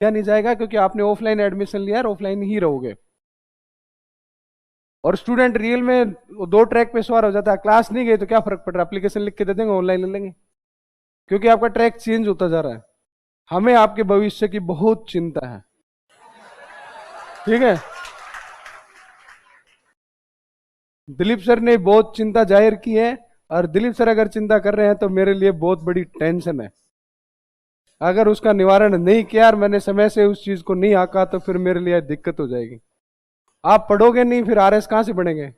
क्या नहीं जाएगा? क्योंकि आपने ऑफलाइन एडमिशन लिया है, ऑफलाइन ही रहोगे। और स्टूडेंट रियल में 2 ट्रैक पे सवार हो जाता है, क्लास नहीं गए तो क्या फर्क पड़ रहा है, एप्लीकेशन लिख के दे देंगे, ऑनलाइन ले लेंगे। क्योंकि आपका ट्रैक चेंज होता जा रहा है। हमें आपके भविष्य की बहुत चिंता है, ठीक है? दिलीप सर ने बहुत चिंता जाहिर की है, और दिलीप सर अगर चिंता कर रहे हैं तो मेरे लिए बहुत बड़ी टेंशन है। अगर उसका निवारण नहीं किया और मैंने समय से उस चीज को नहीं आका तो फिर मेरे लिए दिक्कत हो जाएगी। आप पढ़ोगे नहीं, फिर आरएस कहां से बनेंगे?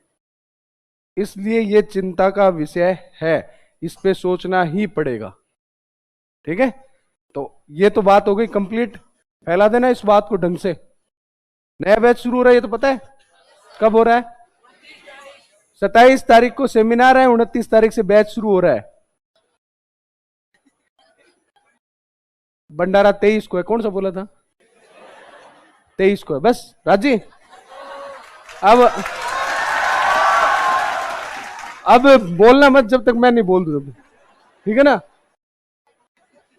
इसलिए ये चिंता का विषय है, इस पे सोचना ही पड़ेगा, ठीक है? तो ये तो बात हो गई कंप्लीट। फैला देना इस बात को ढंग से। नया बैच शुरू हो रहा है, ये तो पता है कब हो रहा है? 27 तारीख को सेमिनार है, 29 तारीख से बैच शुरू हो रहा है। भंडारा 23 को है, कौन सा बोला था? 23 को है, बस राजी। अब बोलना मत जब तक मैं नहीं बोल दूं, ठीक है ना?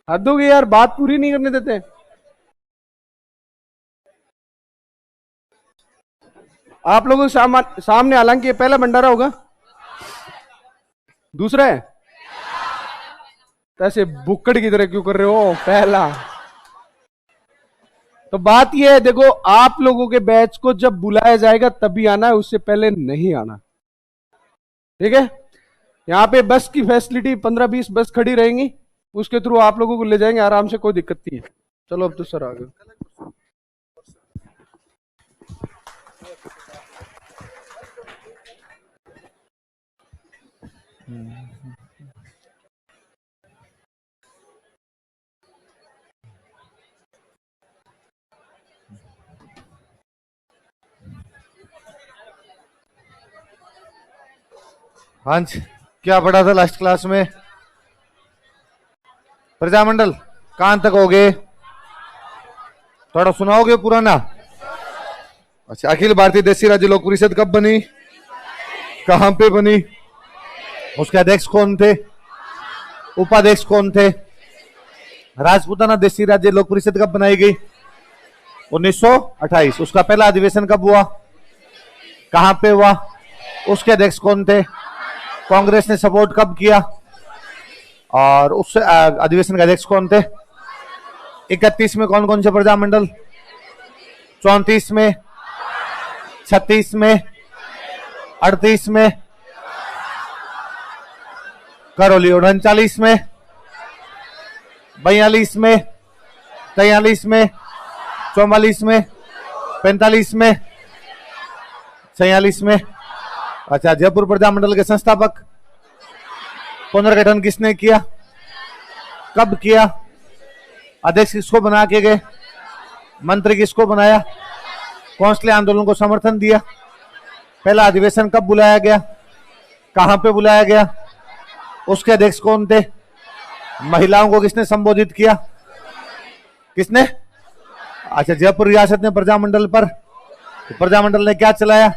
हद हो गई यार, बात पूरी नहीं करने देते। आप लोगों के सामने हालांकि ये पहला भंडारा होगा, दूसरा है तो ऐसे बुक्कड़ की तरह क्यों कर रहे हो? पहला। तो बात ये है, देखो आप लोगों के बैच को जब बुलाया जाएगा तभी आना है, उससे पहले नहीं आना, ठीक है? यहाँ पे बस की फैसिलिटी 15-20 बस खड़ी रहेंगी, उसके थ्रू आप लोगों को ले जाएंगे आराम से, कोई दिक्कत नहीं है। चलो अब तो सर आ गए। हाँ जी, क्या पढ़ा था लास्ट क्लास में? प्रजामंडल कहां तक हो गए? थोड़ा सुनाओगे पुराना? अच्छा, अखिल भारतीय देसी राज्य लोक परिषद कब बनी, कहां पे बनी, उसके अध्यक्ष कौन थे, उपाध्यक्ष कौन थे? राजपूताना देसी राज्य लोक परिषद कब बनाई गई? 1928। उसका पहला अधिवेशन कब हुआ, कहां पे हुआ, उसके अध्यक्ष कौन थे, कांग्रेस ने सपोर्ट कब किया, और उस अधिवेशन के अध्यक्ष कौन थे? 31 में कौन कौन से प्रजामंडल? 34 में, 36 में, 38 में, करौली 39 में, 42 में, 43 में, 44 में, 45 में, 46 में। अच्छा, जयपुर प्रजामंडल के संस्थापक पुनर्गठन किसने किया, कब किया, अध्यक्ष किसको बना के गए, मंत्री किसको बनाया, कौंसले आंदोलन को समर्थन दिया, पहला अधिवेशन कब बुलाया गया, कहां पे बुलाया गया, उसके अध्यक्ष कौन थे, महिलाओं को किसने संबोधित किया, किसने? अच्छा, जयपुर रियासत ने प्रजामंडल पर, प्रजामंडल ने क्या चलाया,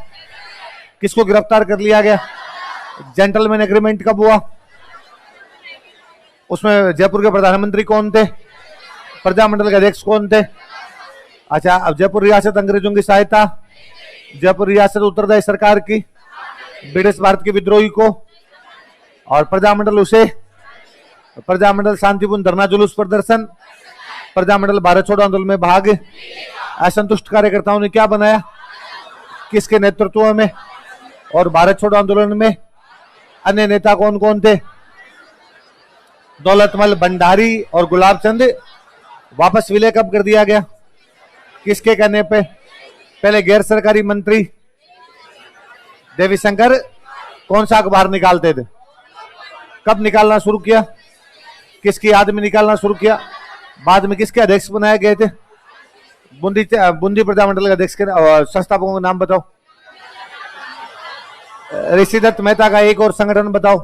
किसको गिरफ्तार कर लिया गया, जेंटलमैन एग्रीमेंट कब हुआ, उसमें जयपुर के प्रधानमंत्री कौन थे, प्रजामंडल के अध्यक्ष कौन थे? अच्छा, अब जयपुर रियासत अंग्रेजों की सहायता, जयपुर रियासत उत्तरदायी सरकार की, ब्रिटिश भारत के विद्रोही को, और प्रजामंडल उसे, प्रजामंडल शांतिपूर्ण धरना जुलूस प्रदर्शन, प्रजामंडल भारत छोड़ो आंदोलन में भाग, असंतुष्ट कार्यकर्ताओं ने क्या बनाया, किसके नेतृत्व में, और भारत छोड़ो आंदोलन में अन्य नेता कौन कौन थे? दौलतमल भंडारी और गुलाब चंद। वापस विलय कब कर दिया गया, किसके कहने पे? पहले गैर सरकारी मंत्री देवी शंकर कौन सा अखबार निकालते थे, कब निकालना शुरू किया, किसकी याद में निकालना शुरू किया, बाद में किसके अध्यक्ष बनाए गए थे? बूंदी प्रजामंडल के अध्यक्ष के संस्थापकों का नाम बताओ। ऋषिदत्त मेहता का एक और संगठन बताओ,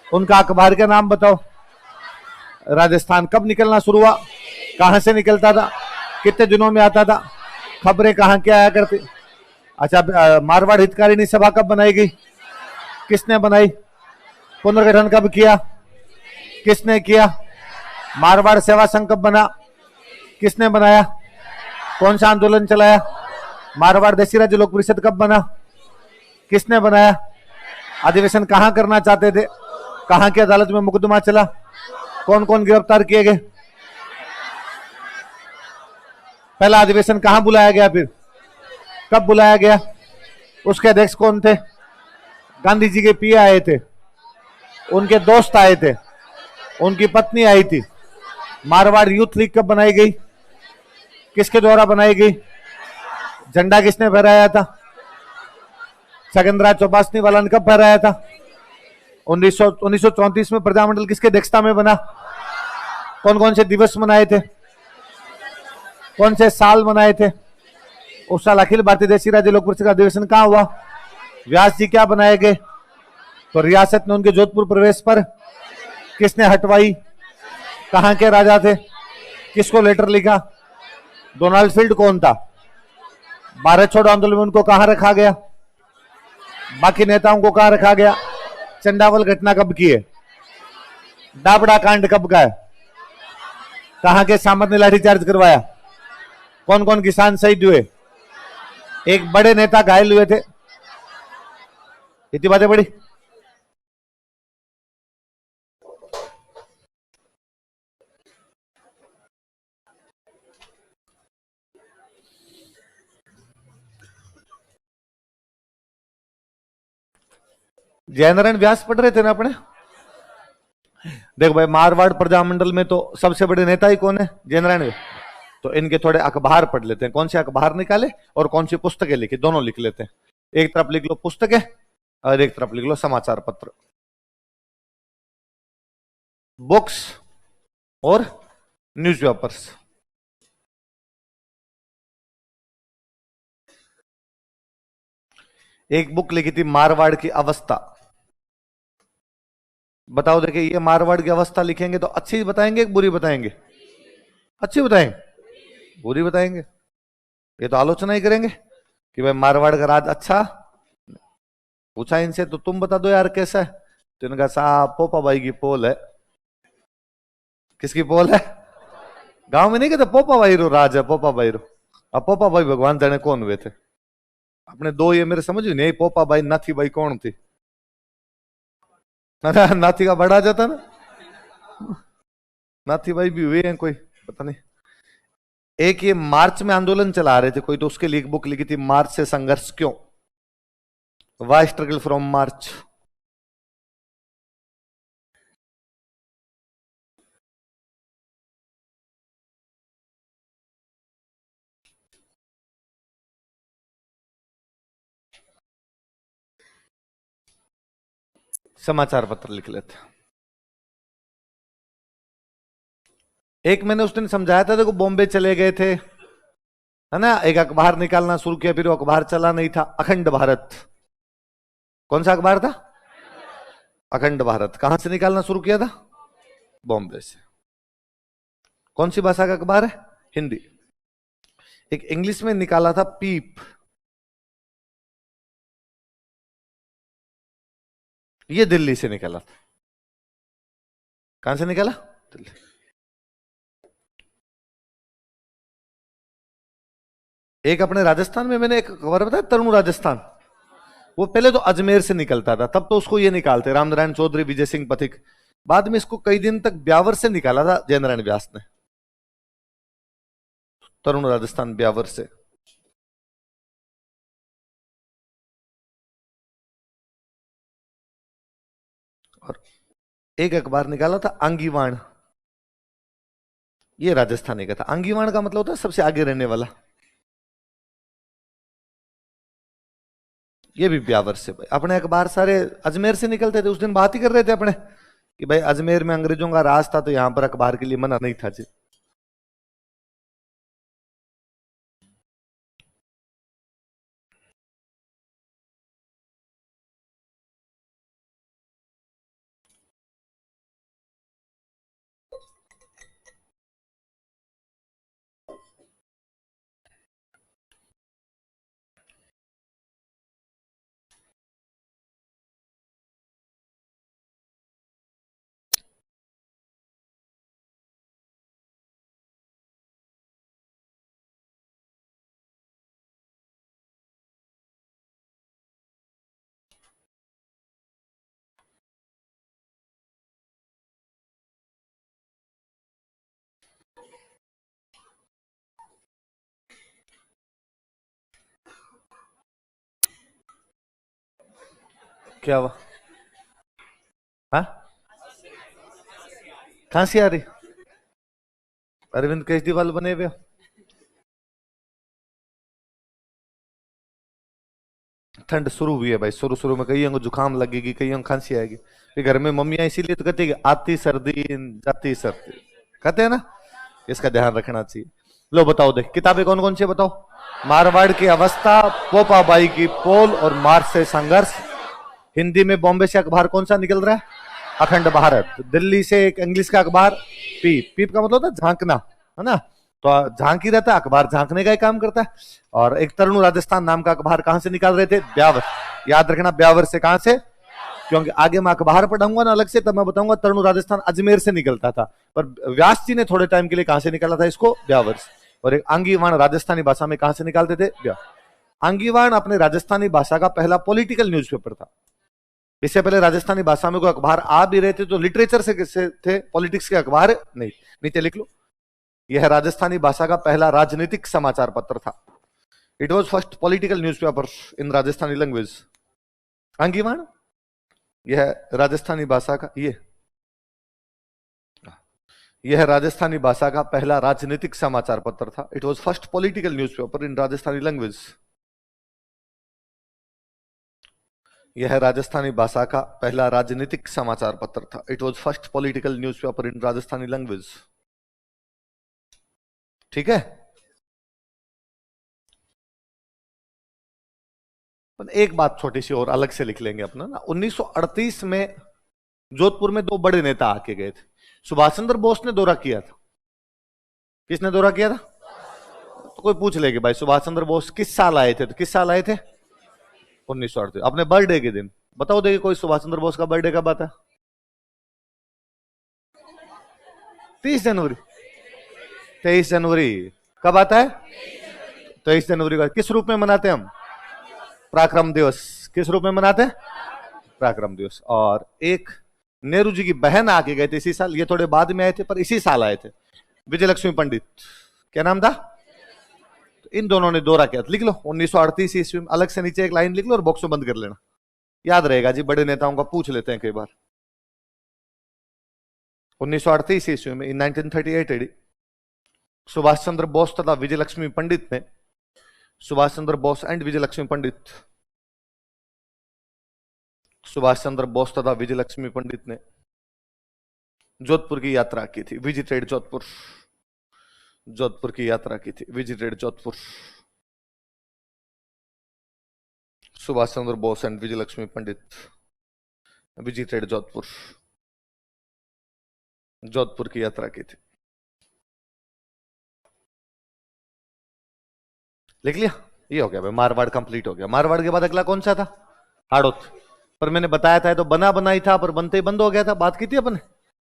उनका अखबार का नाम बताओ। राजस्थान कब निकलना शुरू हुआ, कहां से निकलता था, कितने दिनों में आता था, खबरें कहां के आया करती? अच्छा, मारवाड़ हितकारिणी सभा कब बनाई गई, किसने बनाई? पुनर्गठन कब किया, किसने किया? मारवाड़ सेवा संघ कब बना, किसने बनाया? कौन सा आंदोलन चलाया? मारवाड़ देशी राज्य लोक परिषद कब बना? किसने बनाया? अधिवेशन कहां करना चाहते थे? कहां की अदालत में मुकदमा चला? कौन कौन गिरफ्तार किए गए? पहला अधिवेशन कहां बुलाया गया, फिर कब बुलाया गया? उसके अध्यक्ष कौन थे? गांधी जी के पिए आए थे, उनके दोस्त आए थे, उनकी पत्नी आई थी। मारवाड़ यूथ लीग कब बनाई गई? किसके द्वारा बनाई गई? झंडा किसने फहराया था? छगनराज चौपासनी वाला ने कब फहराया था? 1934 में प्रजामंडल किसके अध्यक्षता में बना? कौन कौन से दिवस मनाए थे? कौन से साल मनाए थे? उस साल अखिल भारतीय देशी राज्य लोक परिषद का अधिवेशन कहां हुआ? व्यास जी क्या बनाए गए? तो रियासत ने उनके जोधपुर प्रवेश पर किसने हटवाई? कहां के राजा थे? किसको लेटर लिखा? डोनाल्ड फील्ड कौन था? भारत छोड़ो आंदोलन में उनको कहां रखा गया? बाकी नेताओं को कहां रखा गया? चंडावल घटना कब की है? डाबड़ा कांड कब का है? कहां के सामंत ने लाठीचार्ज करवाया? कौन कौन किसान शहीद हुए? एक बड़े नेता घायल हुए थे। इतनी बातें बड़ी। जयनारायण व्यास पढ़ रहे थे ना अपने? देखो भाई, मारवाड़ प्रजामंडल में तो सबसे बड़े नेता ही कौन है? जयनारायण व्यास। तो इनके थोड़े अखबार पढ़ लेते हैं, कौन से अखबार निकाले और कौन सी पुस्तकें लिखी, दोनों लिख लेते हैं। एक तरफ लिख लो पुस्तकें और एक तरफ लिख लो समाचार पत्र, बुक्स और न्यूज़पेपर्स। एक बुक लिखी थी मारवाड़ की अवस्था। बताओ, देखिए ये मारवाड़ की अवस्था लिखेंगे तो अच्छी बताएंगे कि बुरी बताएंगे? अच्छी बताएंगे? बुरी बताएंगे? ये तो आलोचना ही करेंगे कि भाई मारवाड़ का राज अच्छा। पूछा इनसे तो तुम बता दो यार कैसा है, तो इनका साहब पोपा भाई की पोल है। किसकी पोल है? गांव में नहीं कहते पोपा भाई रो राज है, पोपा भाई रो। अब पोपा भाई भगवान जाने कौन हुए थे अपने दो, ये मेरे समझ नहीं। पोपा भाई नाथी भाई कौन थी? नाथी का बड़ा जाता ना, नाथी भाई भी हुए हैं कोई, पता नहीं। एक ये मार्च में आंदोलन चला रहे थे कोई, तो उसके लिए एक बुक लिखी थी मार्च से संघर्ष क्यों, वाई स्ट्रगल फ्रॉम मार्च। समाचार पत्र लिख लेते। एक मैंने उस दिन समझाया था, देखो बॉम्बे चले गए थे, है ना, एक अखबार निकालना शुरू किया, फिर वो अखबार चला नहीं था, अखंड भारत। कौन सा अखबार था? अखंड भारत। कहां से निकालना शुरू किया था? बॉम्बे से। कौन सी भाषा का अखबार है? हिंदी। एक इंग्लिश में निकाला था पीप, ये दिल्ली से निकाला था। कहां से निकाला? दिल्ली। एक अपने राजस्थान में मैंने एक खबर बताया, तरुण राजस्थान, वो पहले तो अजमेर से निकलता था, तब तो उसको ये निकालते रामनारायण चौधरी, विजय सिंह पथिक। बाद में इसको कई दिन तक ब्यावर से निकाला था जयनारायण व्यास ने, तरुण राजस्थान ब्यावर से। और एक अखबार निकाला था आंगीवाण, ये राजस्थानी का था। आंगीवाण का मतलब होता है सबसे आगे रहने वाला, ये भी ब्यावर से। भाई अपने अखबार सारे अजमेर से निकलते थे। उस दिन बात ही कर रहे थे अपने कि भाई अजमेर में अंग्रेजों का राज था, तो यहां पर अखबार के लिए मना नहीं था जी। क्या हुआ? हाँ, खांसी आ रही? अरविंद केजरीवाल बने हुए हो? ठंड शुरू हुई है भाई, शुरू शुरू में कईयों को जुकाम लगेगी, कईयों को खांसी आएगी। फिर घर में मम्मियां इसीलिए तो कहती है कि आती सर्दी जाती सर्दी, कहते हैं ना, इसका ध्यान रखना चाहिए। लो बताओ, देख किताबें कौन कौन सी बताओ। मारवाड़ की अवस्था, पोपाबाई की पोल और मार्च से संघर्ष। हिंदी में बॉम्बे से अखबार कौन सा निकल रहा है? अखंड भारत। दिल्ली से एक इंग्लिश का अखबार, पीप। पीप का मतलब होता है झांकना, है ना? तो झांक ही रहता है अखबार, झांकने का ही काम करता है। और एक तरुण राजस्थान नाम का अखबार कहां से निकाल रहे थे? ब्यावर। याद रखना, ब्यावर से कहां से, क्योंकि आगे मैं अखबार पढ़ाऊंगा ना अलग से, तब मैं बताऊंगा तरुण राजस्थान अजमेर से निकलता था, पर व्यास जी ने थोड़े टाइम के लिए कहां से निकाला था इसको? ब्यावर से। और एक आंगीवाण राजस्थानी भाषा में कहां से निकालते थे? ब्यावर। आंगीवाण अपने राजस्थानी भाषा का पहला पॉलिटिकल न्यूज़पेपर था। इससे पहले राजस्थानी भाषा में कोई अखबार आ भी रहे थे तो लिटरेचर से किससे थे? पॉलिटिक्स के अखबार नहीं। नीचे लिख लो, यह राजस्थानी भाषा का पहला राजनीतिक समाचार पत्र था। It was first political newspaper in Rajasthani language. Aangiwan, यह राजस्थानी भाषा का, यह राजस्थानी भाषा का पहला राजनीतिक समाचार पत्र था। It was first political newspaper in Rajasthani language. यह राजस्थानी भाषा का पहला राजनीतिक समाचार पत्र था। It was first political newspaper in Rajasthani language. ठीक है। एक बात छोटी सी और अलग से लिख लेंगे अपना ना, 1938 में जोधपुर में दो बड़े नेता आके गए थे। सुभाष चंद्र बोस ने दौरा किया था। किसने दौरा किया था? तो कोई पूछ ले कि भाई सुभाष चंद्र बोस किस साल आए थे, तो किस साल आए थे? 1938, अपने बर्थडे के दिन। बताओ देखिए, कोई सुभाष चंद्र बोस का बर्थडे कब आता है? 30 जनवरी। 23 जनवरी कब आता है? 23 जनवरी का किस रूप में मनाते हैं हम? पराक्रम दिवस। किस रूप में मनाते हैं? पराक्रम दिवस। और एक नेहरू जी की बहन आके गए थे इसी साल, ये थोड़े बाद में आए थे पर इसी साल आए थे, विजय लक्ष्मी पंडित। क्या नाम था? तो इन दोनों ने दौरा किया था। लिख लो 1938 ईस्वी में, अलग से नीचे एक लाइन लिख लो और बॉक्स में बंद कर लेना, याद रहेगा जी, बड़े नेताओं का पूछ लेते हैं कई बार। 1938 ईस्वी में, इन 1938 एडी, सुभाष चंद्र बोस तथा विजय लक्ष्मी पंडित ने, सुभाष चंद्र बोस एंड विजय लक्ष्मी पंडित, सुभाष चंद्र बोस तथा विजय लक्ष्मी पंडित ने जोधपुर की यात्रा की थी। विजिटेड जोधपुर, जोधपुर की यात्रा की थी, visited Jodhpur. Subhash Chandra Bose and Vijay Lakshmi Pandit visited Jodhpur, Jodhpur की यात्रा की थी। लिख लिया? ये हो गया भाई, मारवाड़ कंप्लीट हो गया। मारवाड़ के बाद अगला कौन सा था? हाड़ौत। पर मैंने बताया था तो बना बनाई था, पर बनते ही बंद हो गया था। बात की थी अपन ने,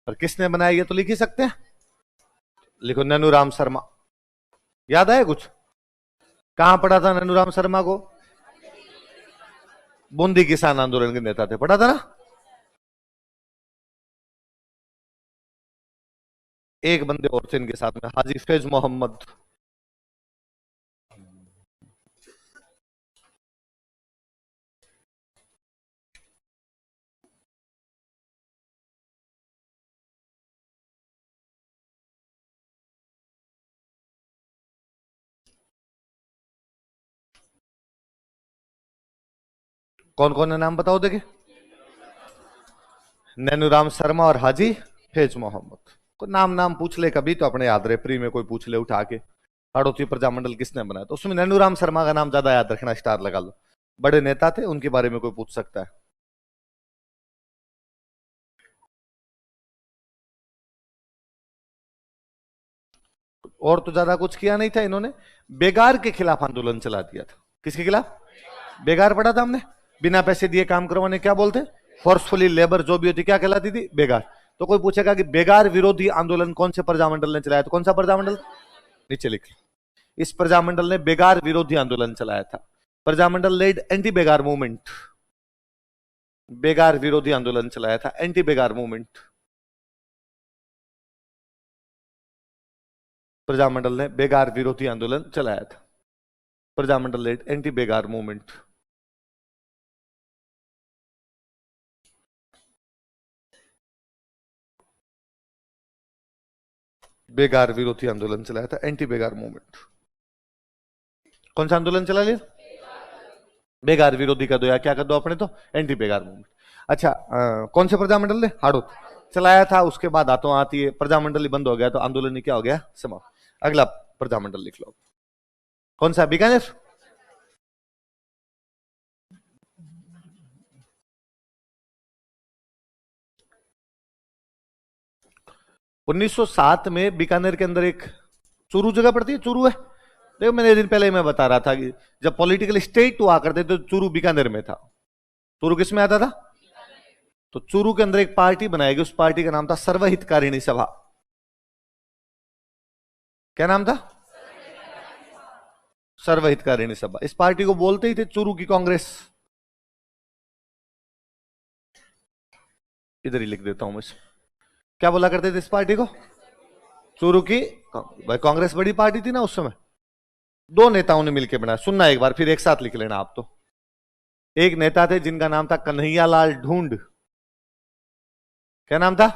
पर किसने बनाया ये तो लिख ही सकते हैं। लिखो नैनूराम शर्मा। याद आया कुछ? कहां पढ़ा था नैनूराम शर्मा को? बूंदी किसान आंदोलन के नेता थे, पढ़ा था ना? एक बंदे और थे इनके साथ में, हाजी फैज मोहम्मद। कौन कौन है नाम बताओ देखिए। नैनूराम शर्मा और हाजी फैज मोहम्मद को नाम नाम पूछ ले कभी तो अपने याद रहे, प्री में कोई पूछ ले उठा के हाड़ौती प्रजामंडल किसने बनाया, तो उसमें नैनूराम शर्मा का नाम ज्यादा याद रखना, स्टार लगा लो। बड़े नेता थे, उनके बारे में कोई पूछ सकता है। और तो ज्यादा कुछ किया नहीं था इन्होंने। बेगार के खिलाफ आंदोलन चला दिया था। किसके खिलाफ? बेगार पढ़ा था हमने, बिना पैसे दिए काम करवाने क्या बोलते? फोर्सफुली लेबर जो भी होती क्या कहलाती थी? बेगार। तो कोई पूछेगा कि बेगार विरोधी आंदोलन कौन से प्रजामंडल ने चलाया, तो कौन सा प्रजामंडल? नीचे लिख लो, इस प्रजामंडल ने बेगार विरोधी आंदोलन चलाया था। प्रजामंडल लेड एंटी बेगार मूवमेंट, बेगार विरोधी आंदोलन चलाया था, एंटी बेगार मूवमेंट। प्रजामंडल ने बेगार विरोधी आंदोलन चलाया था, प्रजामंडल लेड एंटी बेगार मूवमेंट। बेगार विरोधी आंदोलन चलाया था, एंटी बेगार मूवमेंट। कौन सा आंदोलन चला लिया? बेगार विरोधी का दो, या क्या कर दो अपने तो, एंटी बेगार मूवमेंट। अच्छा, कौन से प्रजामंडल ने? हाड़ौत चलाया था। उसके बाद हाथों आती है प्रजामंडल ही बंद हो गया, तो आंदोलन ही क्या हो गया? समाप्त। अगला प्रजामंडल लिख लो, कौन सा? बीकानेर। उन्नीस सौ सात में बीकानेर के अंदर एक चूरू जगह पड़ती है, चूरू है। देखो, मैंने एक दिन पहले मैं बता रहा था कि जब पॉलिटिकल स्टेट हुआ करते तो चूरू बीकानेर में था। चूरू किस में आता था? तो चूरू के अंदर एक पार्टी बनाई गई, उस पार्टी का नाम था सर्वहितकारिणी सभा। क्या नाम था? सर्वहितकारिणी सभा। इस पार्टी को बोलते ही थे चूरू की कांग्रेस। इधर ही लिख देता हूं मैं। क्या बोला करते थे इस पार्टी को? चूरू की। भाई कांग्रेस बड़ी पार्टी थी ना उस समय। दो नेताओं ने मिलकर बनाया, सुनना एक बार फिर एक साथ लिख लेना आप तो। एक नेता थे जिनका नाम था कन्हैयालाल ढूंढ। क्या नाम था?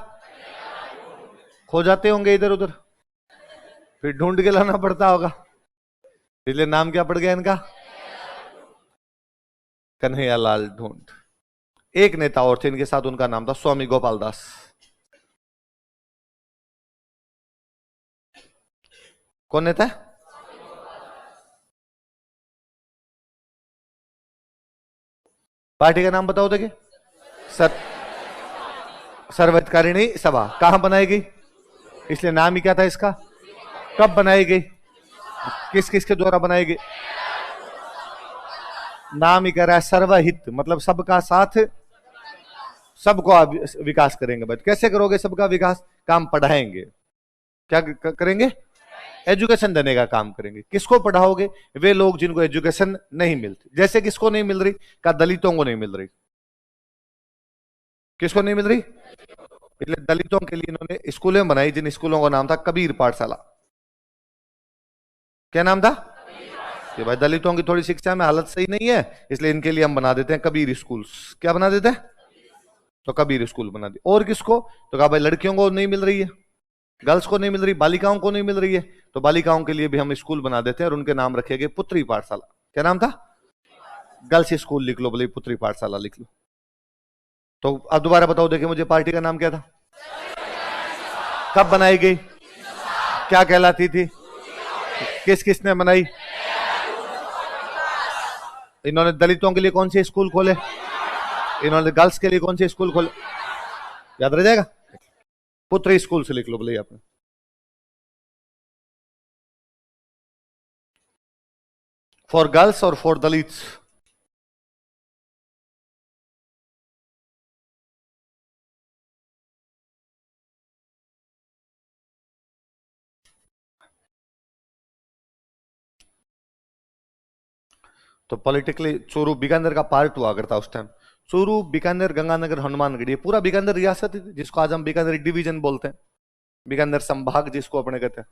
खो जाते होंगे इधर उधर, फिर ढूंढ के लाना पड़ता होगा, इसलिए नाम क्या पड़ गया इनका? कन्हैयालाल ढूंढ। एक नेता और थे इनके साथ, उनका नाम था स्वामी गोपाल दास। कौन नेता है? पार्टी का नाम बताओ देखिए। सर सर्वहितकारिणी सभा कहां बनाई गई? इसलिए नाम ही क्या था इसका? कब बनाई गई? किस किस के द्वारा बनाई गई? नाम ही कह रहा है सर्वहित, मतलब सबका साथ, सबको आप विकास करेंगे। बट कैसे करोगे सबका विकास? काम पढ़ाएंगे। क्या करेंगे? एजुकेशन देने का काम करेंगे। किसको पढ़ाओगे? वे लोग जिनको एजुकेशन नहीं मिलती। जैसे किसको नहीं मिल रही? का दलितों को नहीं मिल रही। किसको नहीं मिल रही? इसलिए दलितों के लिए इन्होंने स्कूलें बनाई, जिन स्कूलों का नाम था कबीर पाठशाला। क्या नाम था? कि भाई दलितों की थोड़ी शिक्षा में हालत सही नहीं है, इसलिए इनके लिए हम बना देते हैं कबीर स्कूल्स। क्या बना देते हैं? तो कबीर स्कूल बना दी। और किसको? तो कहा भाई लड़कियों को नहीं मिल रही है, गर्ल्स को नहीं मिल रही, बालिकाओं को नहीं मिल रही है, तो बालिकाओं के लिए भी हम स्कूल बना देते हैं और उनके नाम रखे गए पुत्री पाठशाला। क्या नाम था? गर्ल्स स्कूल लिख लो, बोले पुत्री पाठशाला लिख लो। तो अब दोबारा बताओ देखिए मुझे, पार्टी का नाम क्या था? कब बनाई गई? क्या कहलाती थी? किस किसने बनाई? इन्होंने दलितों के लिए कौन से स्कूल खोले? इन्होंने गर्ल्स के लिए कौन से स्कूल खोले? याद रह जाएगा। पुत्री स्कूल से लिख लो बोले आपने। फॉर गर्ल्स और फॉर दलित्स। तो पॉलिटिकली चूरू बीकानेर का पार्ट हुआ करता उस टाइम। चूरू, बीकानेर, गंगानगर, हनुमानगढ़, ये पूरा बीकानेर रियासत है, जिसको आज हम बीकानेर डिवीजन बोलते हैं, बीकानेर संभाग जिसको अपने कहते हैं।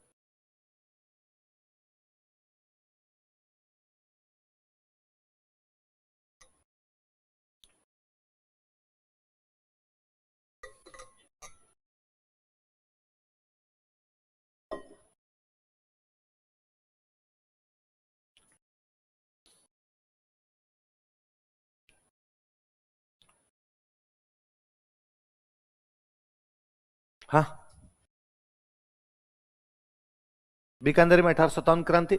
हाँ, बीकानेर में 1857 क्रांति।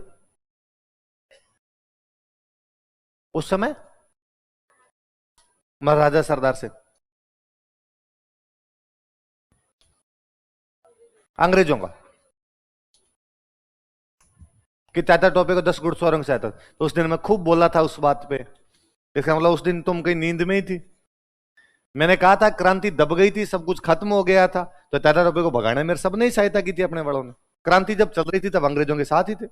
उस समय महाराजा सरदार से अंग्रेजों का कि तात्या टोपे को 10 गुट औरंग से था, तो उस दिन मैं खूब बोला था उस बात पे। इसका मतलब उस दिन तुम कहीं नींद में ही थी। मैंने कहा था क्रांति दब गई थी, सब कुछ खत्म हो गया था, तो तात्या टोपे को भगाने में सबने ही सहायता की थी अपने बड़ों ने। क्रांति जब चल रही थी तब अंग्रेजों के साथ ही थे।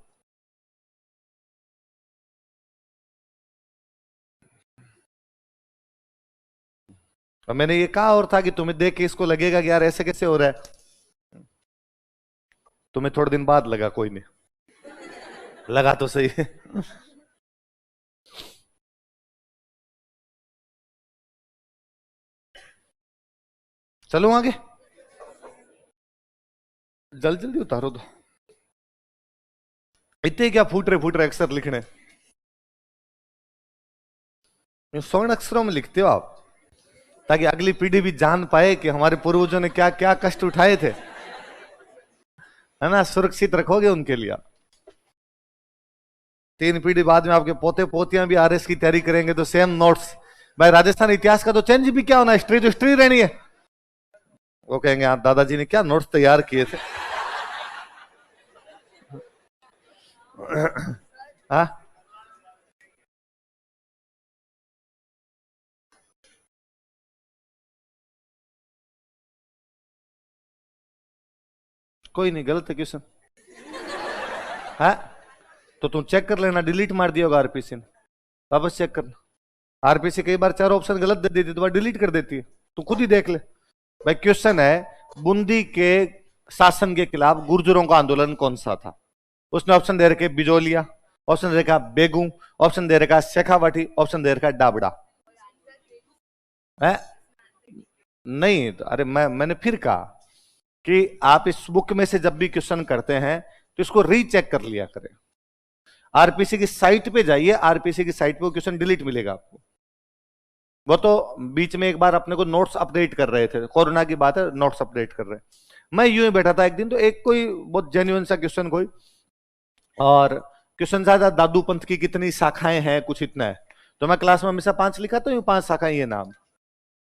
और मैंने ये कहा और था कि तुम्हें देख के इसको लगेगा कि यार ऐसे कैसे हो रहा है। तुम्हें थोड़े दिन बाद लगा, कोई नहीं लगा तो सही है। चलो आगे। जल्दी जल्दी उतारो तो, इतने क्या फूट रहे अक्षर लिखने, ये स्वर्ण अक्षरों में लिखते हो आप, ताकि अगली पीढ़ी भी जान पाए कि हमारे पूर्वजों ने क्या क्या कष्ट उठाए थे, है ना। सुरक्षित रखोगे उनके लिए आप। 3 पीढ़ी बाद में आपके पोते पोतियां भी आरएस की तैयारी करेंगे तो सेम नोट्स। भाई राजस्थान इतिहास का तो चेंज भी क्या होना, हिस्ट्री तो हिस्ट्री रहनी है। वो कहेंगे आप दादाजी ने क्या नोट्स तैयार किए थे। हाँ, कोई नहीं, गलत है क्वेश्चन। हाँ, तो तुम चेक कर लेना, डिलीट मार दिया होगा आरपीसी ने, वापस चेक करना। आरपीसी कई बार 4 ऑप्शन गलत दे देती है, तो बार डिलीट कर देती है, तू खुद ही देख ले। भाई क्वेश्चन है, बूंदी के शासन के खिलाफ गुर्जरों का आंदोलन कौन सा था। उसने ऑप्शन दे रखे बिजोलिया, ऑप्शन दे रखा बेगू, ऑप्शन दे रखा शेखावटी, ऑप्शन दे रखा डाबड़ा। है नहीं तो, अरे मैंने फिर कहा कि आप इस बुक में से जब भी क्वेश्चन करते हैं तो इसको रीचेक कर लिया करें। आरपीसी की साइट पे जाइए, आरपीसी की साइट पे वो क्वेश्चन डिलीट मिलेगा आपको। वो तो बीच में एक बार अपने को नोट्स अपडेट कर रहे थे, कोरोना की बात है, नोट्स अपडेट कर रहे। मैं यूं ही बैठा था एक दिन, तो एक कोई बहुत जेन्युइन सा क्वेश्चन कोई, और क्वेश्चन था दादू पंथ की कितनी शाखाएं हैं, कुछ इतना है। तो मैं क्लास में हमेशा 5 लिखा तो 5 शाखाएं ये नाम।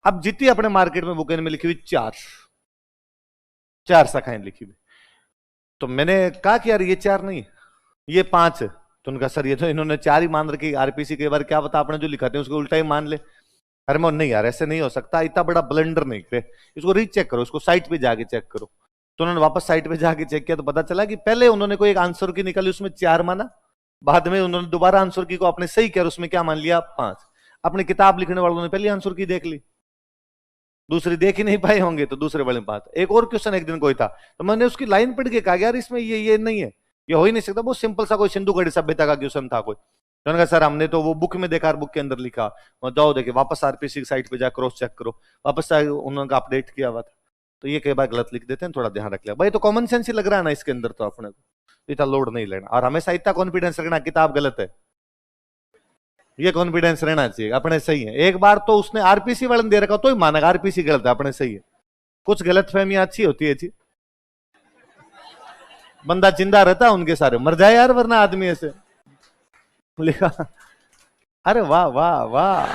अब जितनी अपने मार्केट में बुक में लिखी हुई 4 शाखाएं लिखी हुई। तो मैंने कहा कि यार ये 4 नहीं, ये 5 है। तो उनका सर ये तो इन्होंने 4 ही मान रखी, आरपीसी के बार क्या पता आपने जो लिखाते हैं उसको उल्टा ही मान ले। अरे मैं नहीं यार, ऐसे नहीं हो सकता, इतना बड़ा ब्लंडर नहीं करे, इसको रीचेक करो, इसको साइट पे जाके चेक करो। तो उन्होंने वापस साइट पे जाके चेक किया तो पता चला कि पहले उन्होंने कोई एक आंसर की निकाली, उसमें 4 माना, बाद में उन्होंने दोबारा आंसर की को आपने सही किया, उसमें क्या मान लिया 5। अपनी किताब लिखने वालों ने पहली आंसर की देख ली, दूसरी देख ही नहीं पाए होंगे तो दूसरे वाले बात। एक और क्वेश्चन एक दिन कोई था, तो मैंने उसकी लाइन पढ़ के कहा यार इसमें ये नहीं है, ये हो ही नहीं सकता, बहुत सिंपल सा कोई सिंधु घड़ी सभ्यता का क्वेश्चन था कोई। तो उन्होंने कहा सर हमने तो वो बुक में देखा, बुक के अंदर लिखा, और जाओ देखे वापस आरपीसी की साइट पे जा क्रॉस चेक करो, वापस उन्होंने अपडेट किया हुआ था। तो ये कई बार गलत लिख देते हैं, थोड़ा ध्यान रख लिया भाई। तो कॉमन सेंस ही लग रहा है ना इसके अंदर, तो अपने को इतना लोड नहीं लेना, और हमेशा इतना कॉन्फिडेंस रखना किताब गलत है, ये कॉन्फिडेंस रहना चाहिए अपने सही है। एक बार तो उसने आरपीसी वाले ने दे रखा तो ही माना आरपीसी गलत है, अपने सही है। कुछ गलत फहमियां अच्छी होती है जी, बंदा जिंदा रहता उनके सारे मर जाए यार, वरना आदमी ऐसे लिखा। अरे वाह वाह वाह।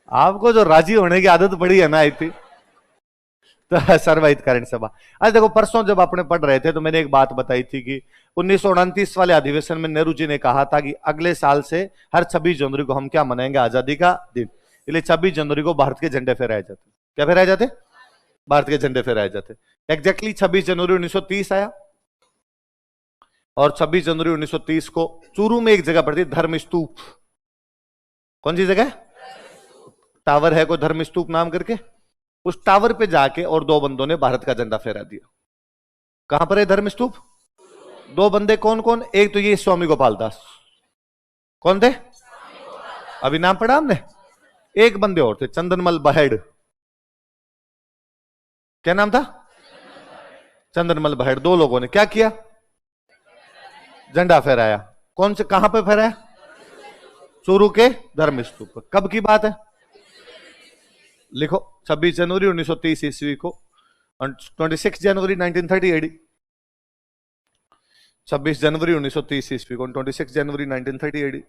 आपको जो राजी होने की आदत पड़ी है ना आई थी, तो सर्वहितकारिणी सभा। आज देखो परसों जब अपने पढ़ रहे थे तो मैंने एक बात बताई थी कि 1929 वाले अधिवेशन में नेहरू जी ने कहा था कि अगले साल से हर 26 जनवरी को हम क्या मनाएंगे, आजादी का दिन। इसलिए 26 जनवरी को भारत के झंडे फहराए जाते। क्या फहराए जाते? भारत के झंडे फहराए जाते। एग्जैक्टली 26 जनवरी 1930 आया, और 26 जनवरी 1930 को चूरू में एक जगह पड़ती धर्म स्तूप। कौन सी जगह? टावर है कोई धर्म स्तूप नाम करके, उस टावर पे जाके और 2 बंदों ने भारत का झंडा फहरा दिया। कहां पर है धर्म स्तूप? 2 बंदे कौन कौन? एक तो ये स्वामी गोपाल दास। कौन थे? अभी नाम पढ़ा हमने। एक बंदे और थे, चंदनमल बहेड़। क्या नाम था? चंदनमल बहेड़। 2 लोगों ने क्या किया? झंडा फहराया। कौन से, कहां पे फहराया? चूरू के धर्म स्तूप। कब की बात है? लिखो 26 जनवरी 1930 ईस्वी को, 26 जनवरी 1930 26 जनवरी 1930 ईस्वी को, 26 जनवरी 1930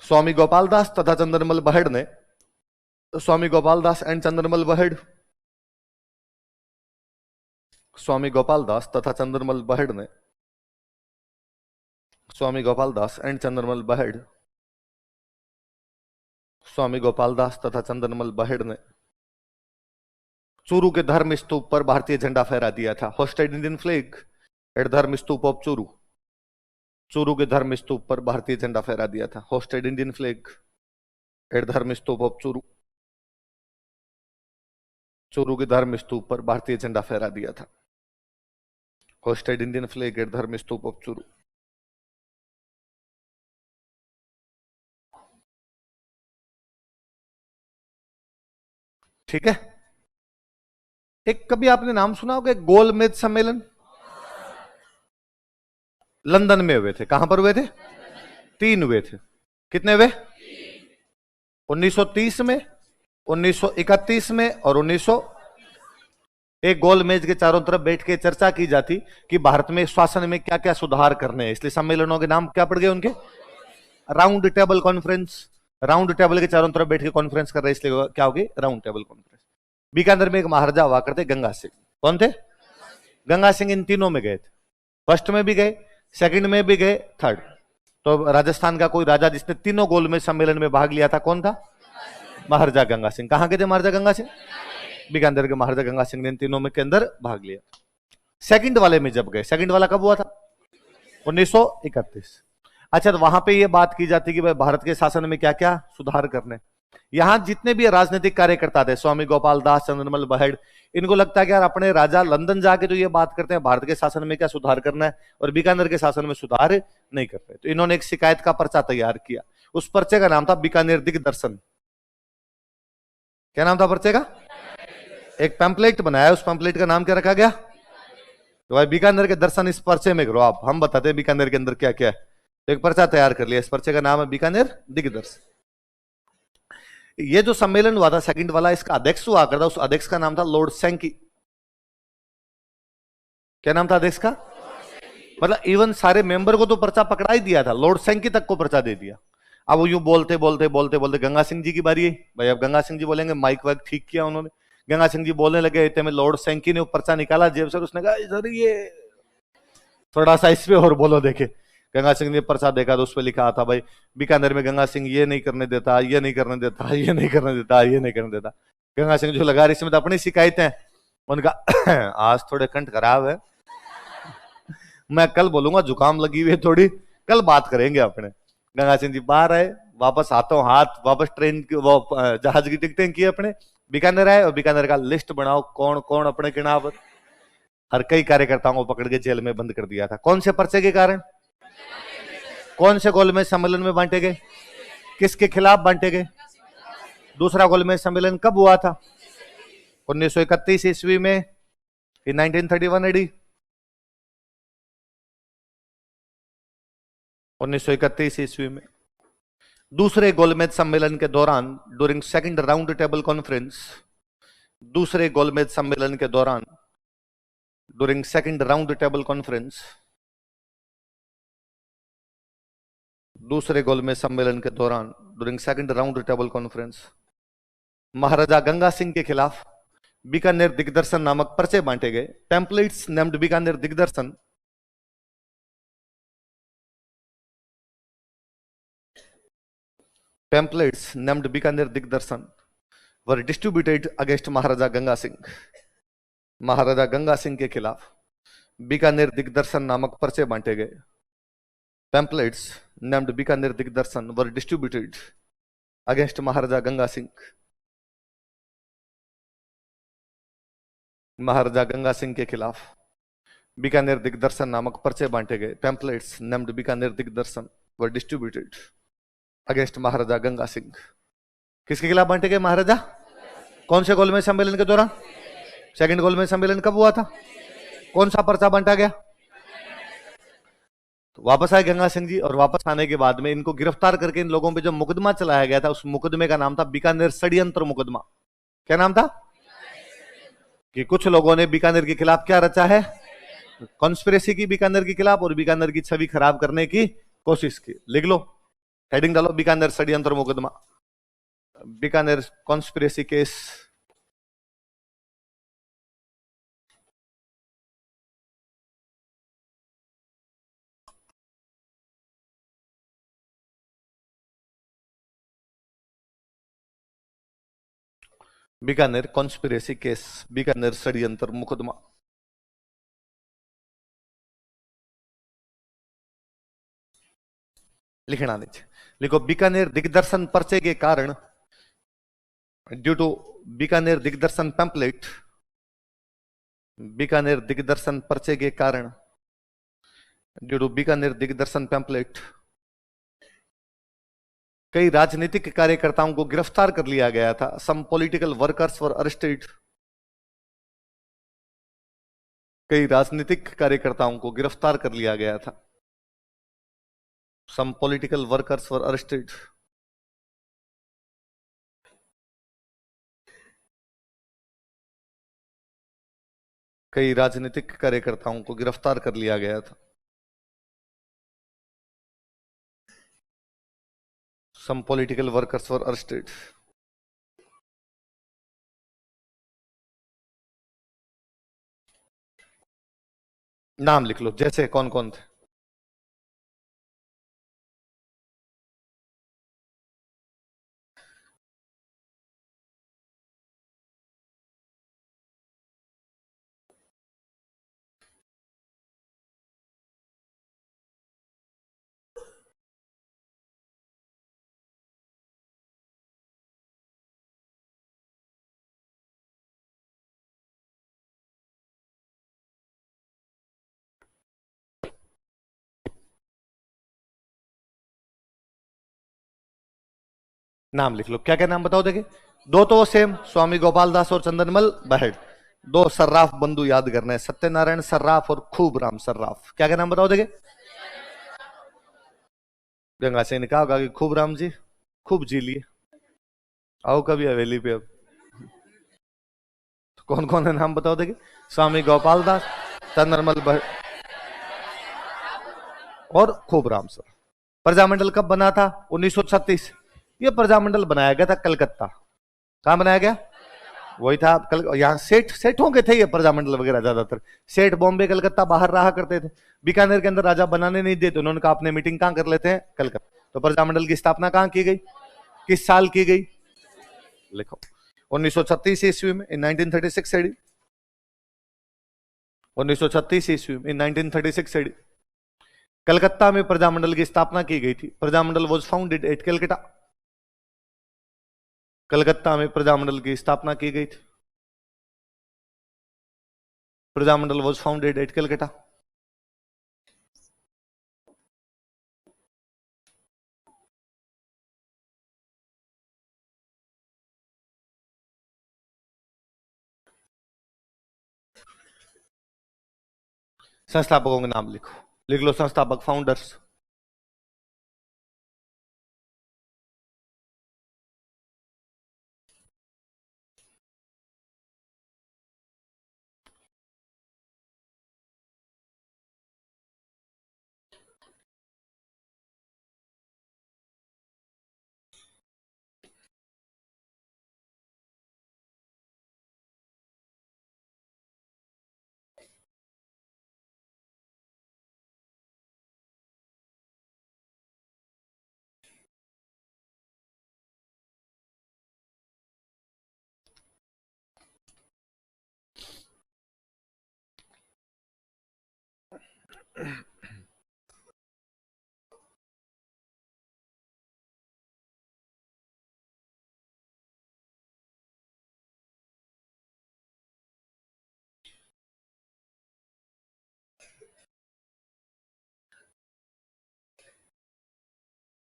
स्वामी गोपाल दास तथा चंद्रमल बहेड़ ने, स्वामी गोपाल दास एंड चंद्रमल बहेड़, स्वामी गोपाल दास तथा चंद्रमल बहेड़ ने, स्वामी गोपाल दास एंड चंद्रमल बहेड़, स्वामी गोपाल दास तथा चंद्रमल बहेड़ ने चूरू के धर्म स्तूप पर भारतीय झंडा फहरा दिया था। होस्टेड इंडियन फ्लैग एट धर्म स्तूप ऑफ चूरू। चूरू के धर्म स्तूप पर भारतीय झंडा फहरा दिया था। होस्टेड इंडियन फ्लैग एट धर्म स्तूप ऑफ चूरू। चूरू के धर्म स्तूप पर भारतीय झंडा फहरा दिया था। होस्टेड इंडियन फ्लैग एट धर्म स्तूप ऑफ चूरू। ठीक है। एक कभी आपने नाम सुना होगा गोलमेज सम्मेलन? लंदन में हुए थे। कहां पर हुए थे? 3 हुए थे। कितने हुए? 1930 में, 1931 में और 1900। एक गोल मेज के चारों तरफ बैठ के चर्चा की जाती कि भारत में शासन में क्या क्या सुधार करने हैं, इसलिए सम्मेलनों के नाम क्या पड़ गए उनके? Round table conference. Round table के चारों तरफ बैठ के कॉन्फ्रेंस कर रहे हैं, इसलिए क्या होगी? Round table conference. बीकानेर में एक महाराजा हुआ करते, गंगा सिंह। कौन थे? गंगा सिंह इन तीनों में गए थे। फर्स्ट में भी गए, सेकंड में भी गए, थर्ड। तो राजस्थान का कोई राजा जिसने तीनों गोल में सम्मेलन में भाग लिया था, कौन था? महाराजा गंगा सिंह। कहां के थे महाराजा गंगा सिंह? बीकानेर के महाराजा गंगा सिंह ने इन तीनों में के अंदर भाग लिया। सेकंड वाले में जब गए, सेकंड वाला कब हुआ था? 1931। अच्छा, तो वहां पे ये बात की जाती कि भाई भारत के शासन में क्या क्या सुधार करने। यहां जितने भी राजनीतिक कार्यकर्ता थे, स्वामी गोपाल दास, चंद्रमल बहेड़, इनको लगता है कि यार अपने राजा लंदन जाके तो ये बात करते हैं भारत के शासन में क्या सुधार करना है और बीकानेर के शासन में सुधार नहीं कर रहे। तो इन्होंने एक शिकायत का पर्चा तैयार किया। उस पर्चे का नाम था बीकानेर दिग्दर्शन। क्या नाम था पर्चे का? एक पैम्पलेट बनाया, उस पैम्पलेट का नाम क्या रखा गया? तो भाई बीकानेर के दर्शन इस पर्चे में करो आप, हम बताते हैं बीकानेर के अंदर क्या क्या है। तो एक पर्चा तैयार कर लिया, इस पर्चे का नाम है बीकानेर दिग्दर्शन। ये जो सम्मेलन हुआ था सेकंड वाला, इसका अध्यक्ष हुआ करता, उस अध्यक्ष का नाम था लॉर्ड सैंकी। क्या नाम था अध्यक्ष का? मतलब इवन सारे मेंबर को तो पर्चा पकड़ा ही दिया था, लॉर्ड सैंकी तक को पर्चा दे दिया। अब वो यूं बोलते बोलते बोलते बोलते गंगा सिंह जी की बारी है। भाई अब गंगा सिंह जी बोलेंगे, माइक वाइक ठीक किया उन्होंने। गंगा सिंह जी बोलने लगे, इतने में लॉर्ड सैंकी ने पर्चा निकाला जेब से, उसने कहा सर ये थोड़ा सा इस पे और बोलो देखे। गंगा सिंह ने पर्चा देखा तो उस पर लिखा था भाई बीकानेर में गंगा सिंह ये नहीं करने देता, ये नहीं करने देता, ये नहीं करने देता, ये नहीं करने देता। गंगा सिंह जो लगा रही इसमें तो अपनी शिकायतें, उनका आज थोड़े कंठ खराब है, मैं कल बोलूंगा, जुकाम लगी हुई है थोड़ी, कल बात करेंगे अपने। गंगा सिंह जी बाहर आए, वापस हाथों हाथ वापस ट्रेन की वो जहाज की टिकटें की अपने, बीकानेर आए और बीकानेर का लिस्ट बनाओ कौन कौन अपने किनारे। हर कई कार्यकर्ताओं को पकड़ के जेल में बंद कर दिया था। कौन से पर्चे के कारण? कौन से गोलमेज सम्मेलन में बांटे गए? किसके खिलाफ बांटे गए? दूसरा गोलमेज सम्मेलन कब हुआ था? 1931 ईस्वी में, इन 1931 एडी। 1931 ईस्वी में दूसरे गोलमेज सम्मेलन के दौरान, during second round table conference, दूसरे गोलमेज सम्मेलन के दौरान, during second round table conference, दूसरे गोलमेज सम्मेलन के दौरान, during second round table conference, Maharaja Ganga Singh के खिलाफ बीकानेर दिग्दर्शन नामक पर्चे बांटे गए। टेम्पलेट्स नेम्ड बीकानेर दिग्दर्शन pamphlets named Bikaner Digdarshan were distributed against Maharaja Ganga Singh. महाराजा गंगा सिंह के खिलाफ बीकानेर दिग्दर्शन नामक पर्चे बांटे गए। Pamphlets named Bikaner Digdarshan were distributed against महाराजा गंगा सिंह। महाराजा गंगा सिंह के खिलाफ बीकानेर दिग्दर्शन नामक पर्चे बांटे गए। Pamphlets named Bikaner Digdarshan were distributed against Maharaja Ganga Singh. किसके खिलाफ बांटे गए? महाराजा। कौन से गोलमेज सम्मेलन के दौरान? सेकंड गोलमेज सम्मेलन कब हुआ था? कौन सा पर्चा बांटा गया? तो वापस आए गंगा सिंह जी, और वापस आने के बाद में इनको गिरफ्तार करके इन लोगों पे जो मुकदमा चलाया गया था, उस मुकदमे का नाम था बीकानेर षड्यंत्र मुकदमा। क्या नाम था? कि कुछ लोगों ने बीकानेर के खिलाफ क्या रचा है? कॉन्स्पिरेसी की बीकानेर के खिलाफ, और बीकानेर की छवि खराब करने की कोशिश की। लिख लो, हेडिंग डालो, बीकानेर षड्यंत्र मुकदमा, Bikaner conspiracy case. Bikaner conspiracy case, Bikaner षड्यंत्र मुकदमा। लिखना नीचे, लिखो बीकानेर दिग्दर्शन पर्चे के कारण, ड्यू टू बीकानेर दिग्दर्शन पैम्पलेट, बीकानेर दिग्दर्शन पर्चे के कारण, ड्यू टू बीकानेर दिग्दर्शन पैम्पलेट, कई राजनीतिक कार्यकर्ताओं को गिरफ्तार कर लिया गया था। Some political workers were arrested, कई राजनीतिक कार्यकर्ताओं को गिरफ्तार कर लिया गया था। Some political workers were arrested. कई राजनीतिक कार्यकर्ताओं को गिरफ्तार कर लिया गया था। Some political workers were arrested. नाम लिख लो, जैसे कौन कौन थे। नाम लिख लो, क्या क्या नाम बताओ देखे। दो तो सेम, स्वामी गोपाल दास और चंदनमल बहेड़। दो सर्राफ बंधु याद करना है, सत्यनारायण सर्राफ और खूब राम सर्राफ। क्या क्या नाम बताओ देखे। गंगा सिंह ने कहा होगा कि खूब राम जी खूब जी लिए, आओ कभी हवेली पे। अब तो कौन कौन है नाम बताओ देखे। स्वामी गोपाल दास, चंद्रमल बहेड़ और खूब राम सर। प्रजामंडल कब बना था? 1936। ये प्रजामंडल बनाया गया था कलकत्ता। कहां बनाया गया? वही था यहाँ सेठों के थे ये प्रजामंडल वगैरह ज्यादातर। सेठ बॉम्बे कलकत्ता बाहर रहा करते थे, बीकानेर के अंदर राजा बनाने नहीं देते, उन्होंने कहा अपने मीटिंग कहां कर लेते हैं? कलकत्ता। तो प्रजामंडल की स्थापना कहां की गई, किस साल की गई? लिखो 1936 ईस्वी में, इन 1936 एडी। 1936 ईस्वी में, इन 1936 एडी कलकत्ता में प्रजामंडल की स्थापना की गई थी। Prajamandal was founded at Calcutta. Calcutta में प्रजामंडल की स्थापना की गई थी। Prajamandal was founded at Calcutta. संस्थापकों के नाम लिखो, लिख लो संस्थापक, फाउंडर्स।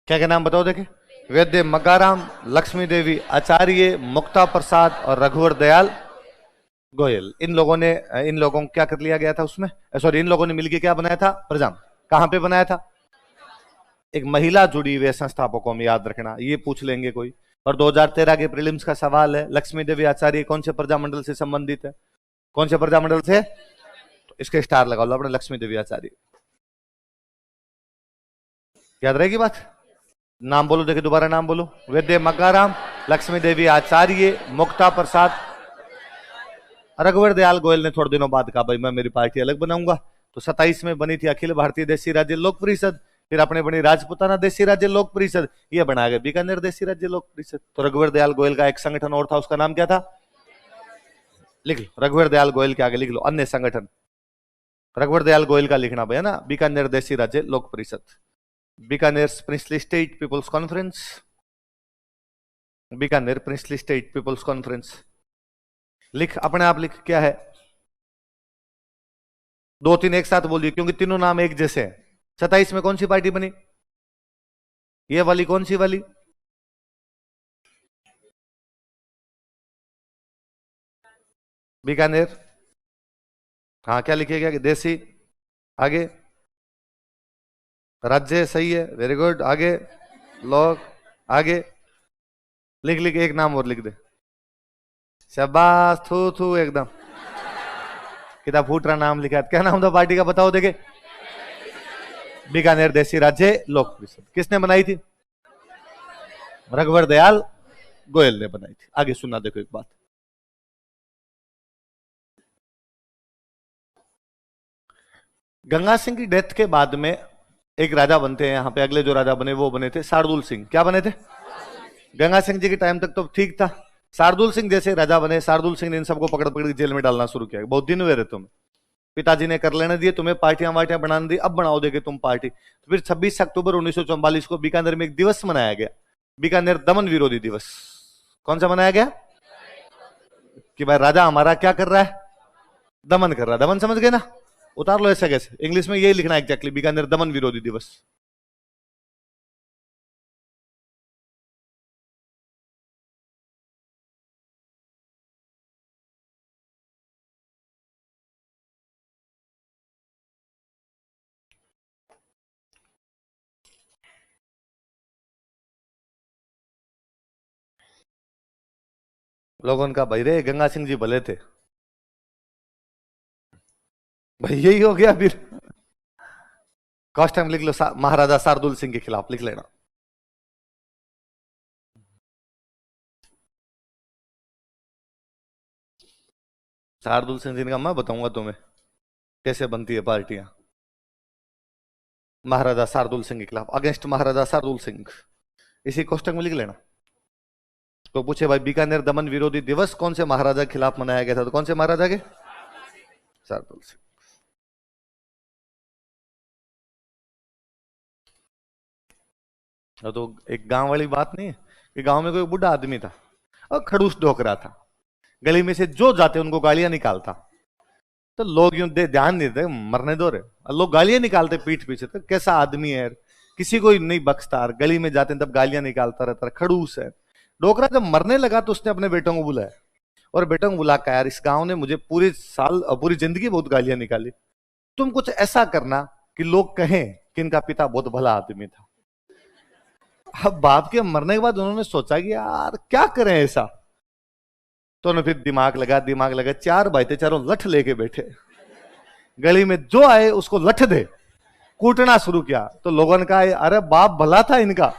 क्या क्या नाम बताओ देखे। वैद्य मग्गाराम, लक्ष्मी देवी आचार्य, मुक्ता प्रसाद और रघुवर दयाल गोयल। इन लोगों को क्या कर लिया गया था उसमें, सॉरी, इन लोगों ने मिलकर क्या बनाया था? प्रजाम। कहां पे बनाया था? एक महिला जुड़ी हुई है संस्थापकों में, याद रखना, ये पूछ लेंगे कोई। और 2013 के प्रीलिम्स का सवाल है, लक्ष्मी देवी आचार्य कौन से प्रजामंडल से संबंधित है? कौन से प्रजामंडल से? तो इसके स्टार लगा लो अपने, लक्ष्मी देवी आचार्य। याद रहेगी बात। नाम बोलो देखिए, दोबारा नाम बोलो। वैद्य मग्गाराम, लक्ष्मी देवी आचार्य, मुक्ता प्रसाद, रघुवर दयाल गोयल ने थोड़े दिनों बाद कहा भाई मैं मेरी पार्टी अलग बनाऊंगा। तो 27 में बनी थी अखिल भारतीय देशी राज्य लोक परिषद, फिर अपने बनी राजपुताना देशी राज्य लोक परिषद, ये बना गया बीकानेर देशी राज्य लोक परिषद। तो रघुवर दयाल गोयल का एक संगठन और था, उसका नाम क्या था? लिख लो, रघुवर दयाल गोयल के आगे लिख लो अन्य संगठन। रघुवर दयाल गोयल का लिखना भैया ना, बीकानेर देशी Rajya Lok Parishad, Bikaner princely state people's conference, Bikaner princely state people's conference. लिख, अपने आप लिख, क्या है? दो तीन एक साथ बोल दिए क्योंकि तीनों नाम एक जैसे हैं। 27 में कौन सी पार्टी बनी? ये वाली, कौन सी वाली? बीकानेर हाँ क्या लिखिएगा कि देसी, आगे राज्य, सही है, वेरी गुड, आगे लोग, आगे लिख लिख, एक नाम और लिख दे, शाबाश, थू थू एकदम, कितना फूट रहा नाम लिखा है। क्या नाम था पार्टी का बताओ देखे? बीकानेर देसी राज्य लोक परिषद। किसने बनाई थी? रघुवर दयाल गोयल ने बनाई थी। आगे सुना देखो एक बात, गंगा सिंह की डेथ के बाद में एक राजा बनते हैं यहाँ पे, अगले जो राजा बने वो बने थे शार्दुल सिंह। क्या बने थे? गंगा सिंह जी के टाइम तक तो ठीक था, शार्दुल सिंह जैसे राजा बने, शार्दुल सिंह ने इन सबको पकड़ पकड़ के जेल में डालना शुरू किया। बहुत दिन हुए रहे तुम्हें, पिताजी ने कर लेने दिए, तुम्हें पार्टियां वार्टियां बनाने दी, अब बनाओ देगे तुम पार्टी। तो फिर 26 अक्टूबर 1944 को बीकानेर में एक दिवस मनाया गया, बीकानेर दमन विरोधी दिवस। कौन सा मनाया गया? कि भाई राजा हमारा क्या कर रहा है? दमन कर रहा है। दमन समझ गए ना? उतार लो ऐसा कैसे, इंग्लिश में यही लिखना है एग्जैक्टली, बीकानेर दमन विरोधी दिवस। लोगों का भाई रे गंगा सिंह जी भले थे भाई, यही हो गया फिर। कॉस्टम लिख लो, महाराजा शार्दुल सिंह के खिलाफ लिख लेना। शार्दुल सिंह जी का मैं बताऊंगा तुम्हें कैसे बनती है पार्टियां। महाराजा शार्दुल सिंह के खिलाफ, अगेंस्ट महाराजा शार्दुल सिंह, इसी कोष्टक में लिख लेना। तो पूछे भाई बीकानेर दमन विरोधी दिवस कौन से महाराजा के खिलाफ मनाया गया था, तो कौन से महाराजा के? शार्दुल सिंह। तो एक गांव वाली बात नहीं है कि गांव में कोई बूढ़ा आदमी था और खड़ूस ढोक रहा था, गली में से जो जाते उनको गालियां निकालता। तो लोग यूं ध्यान नहीं देते, मरने दो रे, लोग गालियां निकालते पीठ पीछे। तो कैसा आदमी है, किसी को नहीं बख्शता, गली में जाते तब गालियां निकालता रहता, खड़ूस है। डोकरा जब मरने लगा तो उसने अपने बेटों को बुलाया और बेटों को बुला कर, यार इस गांव ने मुझे पूरे साल पूरी जिंदगी बहुत गालियां निकाली, तुम कुछ ऐसा करना कि लोग कहें कि इनका पिता बहुत भला आदमी था। अब बाप के मरने के बाद उन्होंने सोचा कि यार क्या करें ऐसा, तो उन्होंने फिर दिमाग लगा, चार भाई थे, चारों लठ लेके बैठे, गली में जो आए उसको लठ दे, कूटना शुरू किया। तो लोगों ने कहा अरे बाप भला था इनका,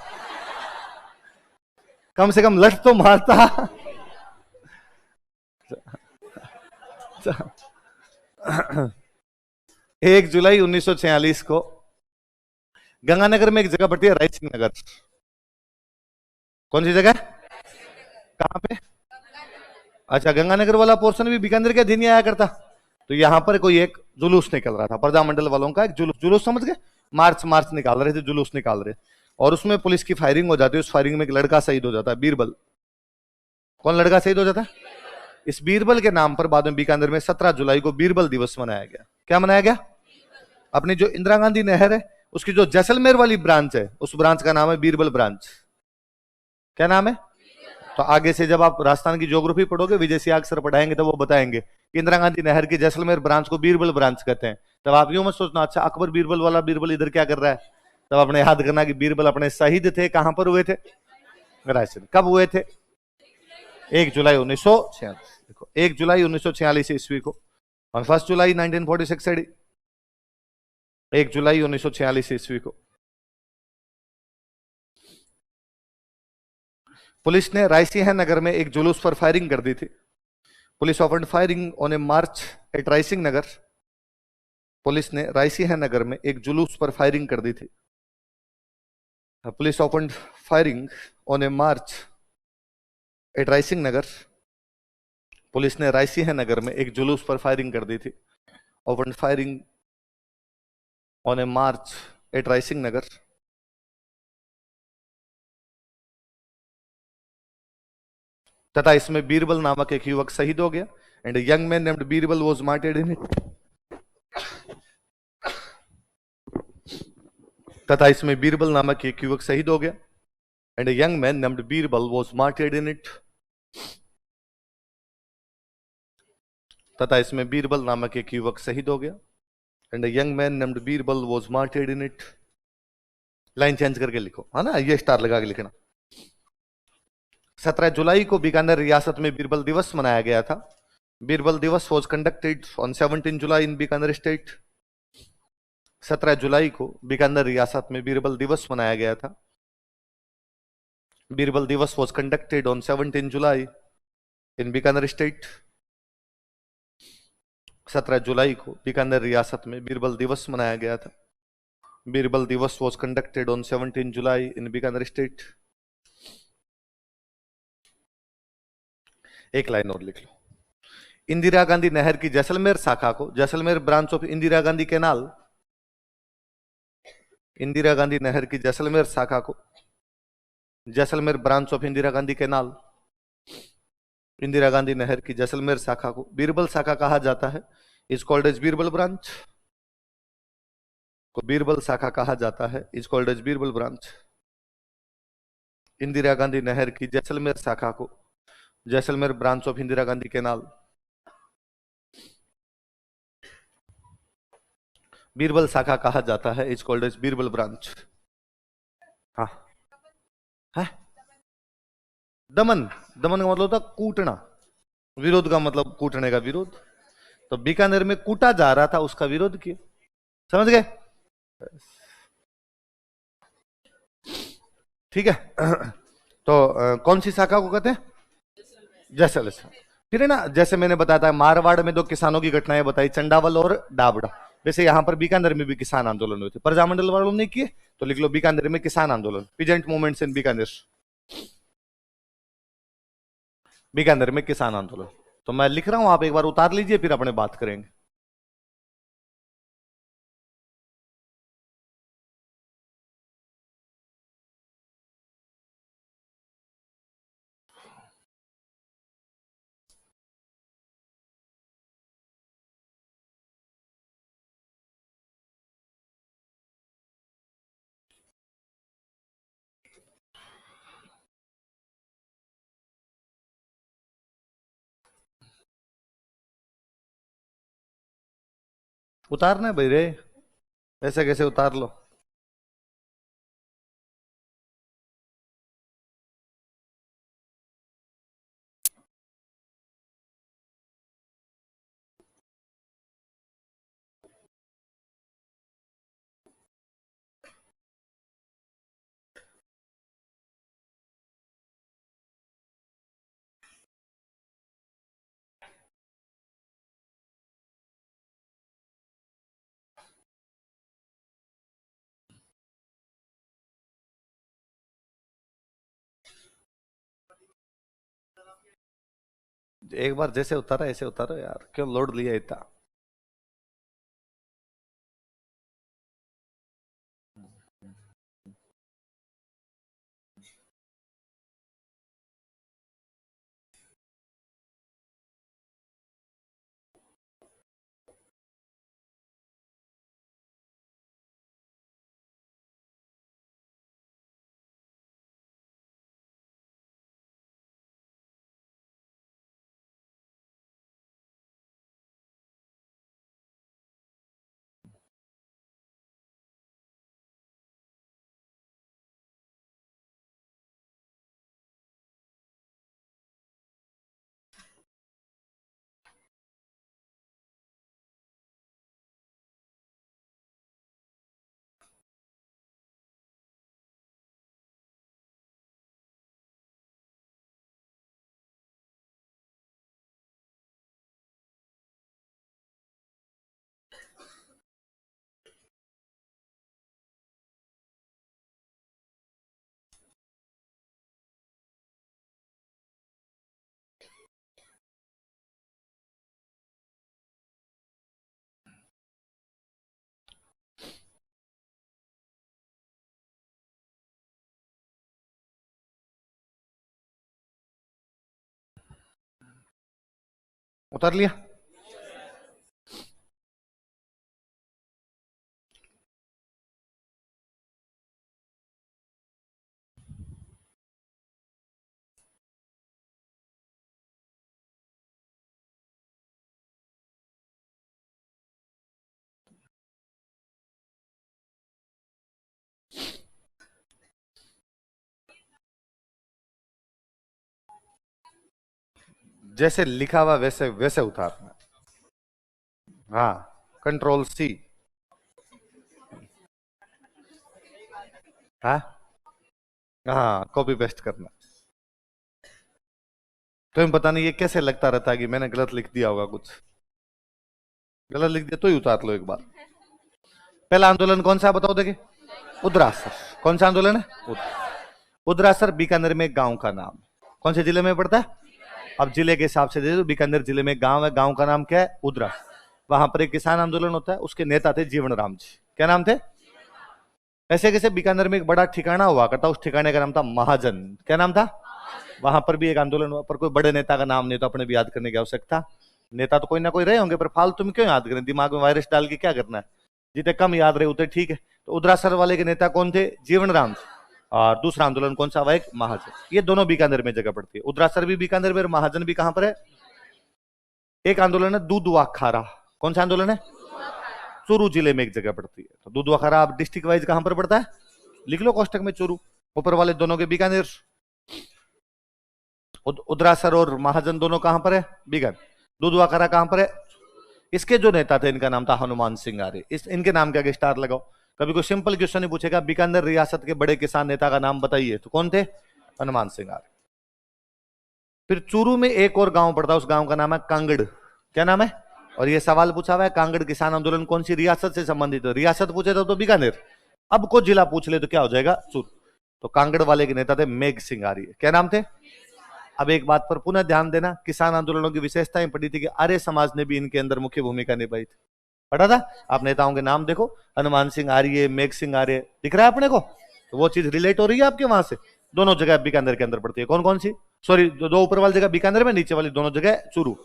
कम से कम लठ तो मारता। 1 जुलाई 1946 को गंगानगर में एक जगह पड़ती है राय सिंह नगर। कौन सी जगह? कहां पे? अच्छा, गंगानगर वाला पोर्शन भी बीकानेर के अधीन आया करता। तो यहां पर कोई एक जुलूस निकल रहा था, प्रजामंडल वालों का एक जुलूस समझ गए, मार्च निकाल रहे थे, जुलूस निकाल रहे, और उसमें पुलिस की फायरिंग हो जाती है। उस फायरिंग में एक लड़का शहीद हो जाता है, बीरबल। कौन लड़का शहीद हो जाता है? इस बीरबल के नाम पर बाद में बीकानेर में 17 जुलाई को बीरबल दिवस मनाया गया। क्या मनाया गया? अपनी जो इंदिरा गांधी नहर है उसकी जो जैसलमेर वाली ब्रांच है, उस ब्रांच का नाम है बीरबल ब्रांच। क्या नाम है? तो आगे से जब आप राजस्थान की ज्योग्राफी पढ़ोगे, विजय सियाग सर पढ़ाएंगे, तो वो बताएंगे कि इंदिरा गांधी नहर की जैसलमेर ब्रांच को बीरबल ब्रांच कहते हैं। तब आप यूं मत सोचना अच्छा अकबर बीरबल वाला बीरबल इधर क्या कर रहा है, तब अपने याद करना कि बीरबल अपने शहीद थे, कहां पर हुए थे? रायसेन। कब हुए थे? 1 जुलाई 1946। देखो 1 जुलाई 1946 ईस्वी को, और 1 जुलाई 1946 1 जुलाई 1946 ईस्वी को पुलिस ने रायसिंह नगर में एक जुलूस पर फायरिंग कर दी थी। Police open firing on a march at Rai Singh Nagar. Police ने रायसिंह नगर में एक जुलूस पर फायरिंग कर दी थी। Police open firing on a march at Rai Singh Nagar. Police ने रायसिंह नगर में एक जुलूस पर फायरिंग कर दी थी। Open firing on a march at Rai Singh नगर। तथा इसमें बीरबल नामक एक युवक शहीद हो गया, and young man named Birbal was martyred in it. तथा इसमें बीरबल नामक एक युवक शहीद हो गया, and young man named Birbal was martyred in it. तथा इसमें बीरबल नामक एक युवक शहीद हो गया। And young man named Birbal was martyred in it. Line change करके लिखो, है ना, ये स्टार लगा के लिखना। 17 जुलाई को बीकानेर रियासत में बीरबल दिवस मनाया गया था। बीरबल दिवस was conducted on 17 July in Bikaner state. 17 जुलाई को बीकानेर रियासत में बीरबल दिवस मनाया गया था। बीरबल दिवस was conducted on 17 July in Bikaner state. 17 जुलाई को बीकानेर रियासत में बीरबल दिवस मनाया गया था। बीरबल दिवस was conducted on 17 July in Bikaner state. एक लाइन और लिख लो। इंदिरा गांधी नहर की जैसलमेर शाखा को, Jaisalmer branch of Indira Gandhi canal, Indira Gandhi नहर की जैसलमेर शाखा को, Jaisalmer branch of Indira Gandhi canal, Indira Gandhi नहर की जैसलमेर शाखा को बीरबल शाखा कहा जाता है। Is called as Birbal branch, को बीरबल शाखा कहा जाता है, is called as Birbal branch. Indira Gandhi नहर की जैसलमेर शाखा को Jaisalmer branch of Indira Gandhi canal, Birbal शाखा कहा जाता है, is called as Birbal branch. हाँ है दमन, दमन का मतलब होता कूटना, विरोध का मतलब कूटने का विरोध। तो बीकानेर में कूटा जा रहा था, उसका विरोध किया। समझ गए? ठीक है। तो कौन सी शाखा को कहते हैं? जैसलमेर। फिर है ना, जैसे मैंने बताया था मारवाड़ में दो किसानों की घटनाएं बताई, चंडावल और डाबड़ा। वैसे यहां पर बीकानेर में भी किसान आंदोलन हुए थे, प्रजामंडल वालों ने किए, तो लिख लो बीकानेर में किसान आंदोलन, पीजेंट मूवमेंट्स इन बीकानेर। बीकानेर में किसान आंदोलन। तो मैं लिख रहा हूं, आप एक बार उतार लीजिए, फिर अपने बात करेंगे। उतारना है भाई रे, ऐसे कैसे उतार लो। एक बार जैसे उतारा ऐसे उतारो यार, क्यों लोड लिया इतना। उतार लिया। जैसे लिखा हुआ वैसे वैसे उतारना। हाँ, कंट्रोल सी। हाँ हाँ, कॉपी पेस्ट करना। तुम्हें पता नहीं ये कैसे लगता रहता है कि मैंने गलत लिख दिया होगा, कुछ गलत लिख दिया तो ही उतार लो एक बार। पहला आंदोलन कौन सा बताओ देखे? उद्रासर। कौन सा आंदोलन है? उद्रासर बीकानेर में एक गांव का नाम। कौन से जिले में पड़ता है? अब जिले के हिसाब से दे दो। बीकानेर जिले में गांव है, गांव का नाम क्या है? उद्रास। वहां पर एक किसान आंदोलन होता है, उसके नेता थे जीवन राम जी। क्या नाम थे? ऐसे कैसे बीकानेर में एक बड़ा ठिकाना हुआ करता, उस ठिकाने का नाम था महाजन। क्या नाम था? वहां पर भी एक आंदोलन हुआ, पर कोई बड़े नेता का नाम नहीं, तो अपने भी याद करने की आवश्यकता। नेता तो कोई ना कोई रहे होंगे, पर फालतू में क्यों याद करें, दिमाग में वायरस डाल के क्या करना है। जितने कम याद रहे उतने ठीक है। तो उद्रासर वाले के नेता कौन थे? जीवन राम। और दूसरा आंदोलन कौन सा हुआ? एक महाजन। ये दोनों बीकानेर में जगह पड़ती है। उद्रासर भी बीकानेर में और महाजन भी कहां पर है? एक आंदोलन है दूधवा खारा। कौन सा आंदोलन है? चूरू जिले में एक जगह पड़ती है। तो दूधवा खारा आप डिस्ट्रिक्ट वाइज कहां पर पड़ता है? लिख लो कोष्टक में चूरू। ऊपर वाले दोनों के बीकानेर। उद्रासर और महाजन दोनों कहां पर है? बीकानेर। दूधवा खारा कहां पर है? इसके जो नेता थे इनका नाम था हनुमान सिंह आर्य। इनके नाम के आगे स्टार लगाओ। कभी कोई सिंपल क्वेश्चन नहीं पूछेगा, बीकानेर रियासत के बड़े किसान नेता का नाम बताइए, तो कौन थे? हनुमान सिंह आर्य। फिर चूरू में एक और गांव पड़ता है, उस गांव का नाम है कांगड़। क्या नाम है? और ये सवाल पूछा हुआ है, कांगड़ किसान आंदोलन कौन सी रियासत से संबंधित है? रियासत पूछे तो बीकानेर। अब को जिला पूछ ले तो क्या हो जाएगा? चूरू। तो कांगड़ वाले के नेता थे मेघ सिंह आर्य। क्या नाम थे? अब एक बात पर पुनः ध्यान देना, किसान आंदोलनों की विशेषताएं पढ़ी थी कि आर्य समाज ने भी इनके अंदर मुख्य भूमिका निभाई थी। पढ़ा था? आप नेताओं के नाम देखो, हनुमान सिंह आर्य, मेघ सिंह आर्य, दिख रहा है अपने को? तो वो चीज रिलेट हो रही है आपके वहां से। दोनों जगह बीकानेर के अंदर पड़ती है। कौन कौन सी? सॉरी, दो ऊपर वाली जगह बीकानेर में, नीचे वाली दोनों जगह चूरू।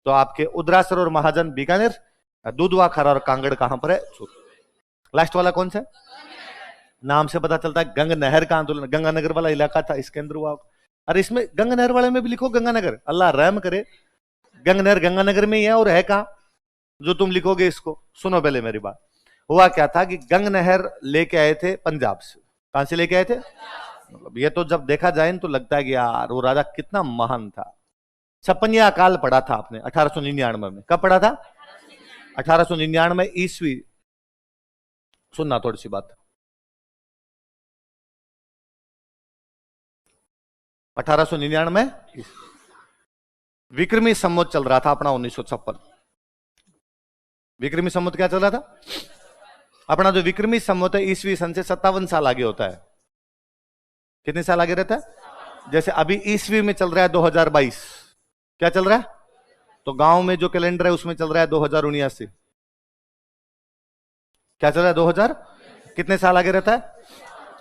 तो आपके उद्रासर और महाजन बीकानेर, दूधवा खारा और कांगड़ कहां पर है? चूरू। लास्ट वाला कौन सा? नाम से पता चलता है गंग नहर का आंदोलन, गंगानगर वाला इलाका था, इसके अंदर हुआ। अरे इसमें गंगानगर वाले में भी लिखो गंगानगर, अल्लाह रहम करे। गंगनहर गंगानगर में ही है, और है कहां जो तुम लिखोगे इसको? सुनो पहले मेरी बात। हुआ क्या था कि गंगनहर लेके आए थे पंजाब से। कहां से लेके आए थे? मतलब ये तो जब देखा जाए तो लगता है कि यार वो राजा कितना महान था। छप्पनिया अकाल पड़ा था आपने 1899 में। कब पड़ा था? 1899 ईस्वी। सुनना थोड़ी सी बात। 1899 विक्रमी संवत चल रहा था अपना 1956। विक्रमी संवत क्या चल रहा था? अपना जो विक्रमी संवत है ईस्वी सन से 57 साल आगे होता है। कितने साल आगे रहता है? जैसे अभी ईस्वी में चल रहा है 2022। क्या चल रहा है? तो गांव में जो कैलेंडर है उसमें चल रहा है 2079। क्या चल रहा है? 2000। कितने साल आगे रहता है?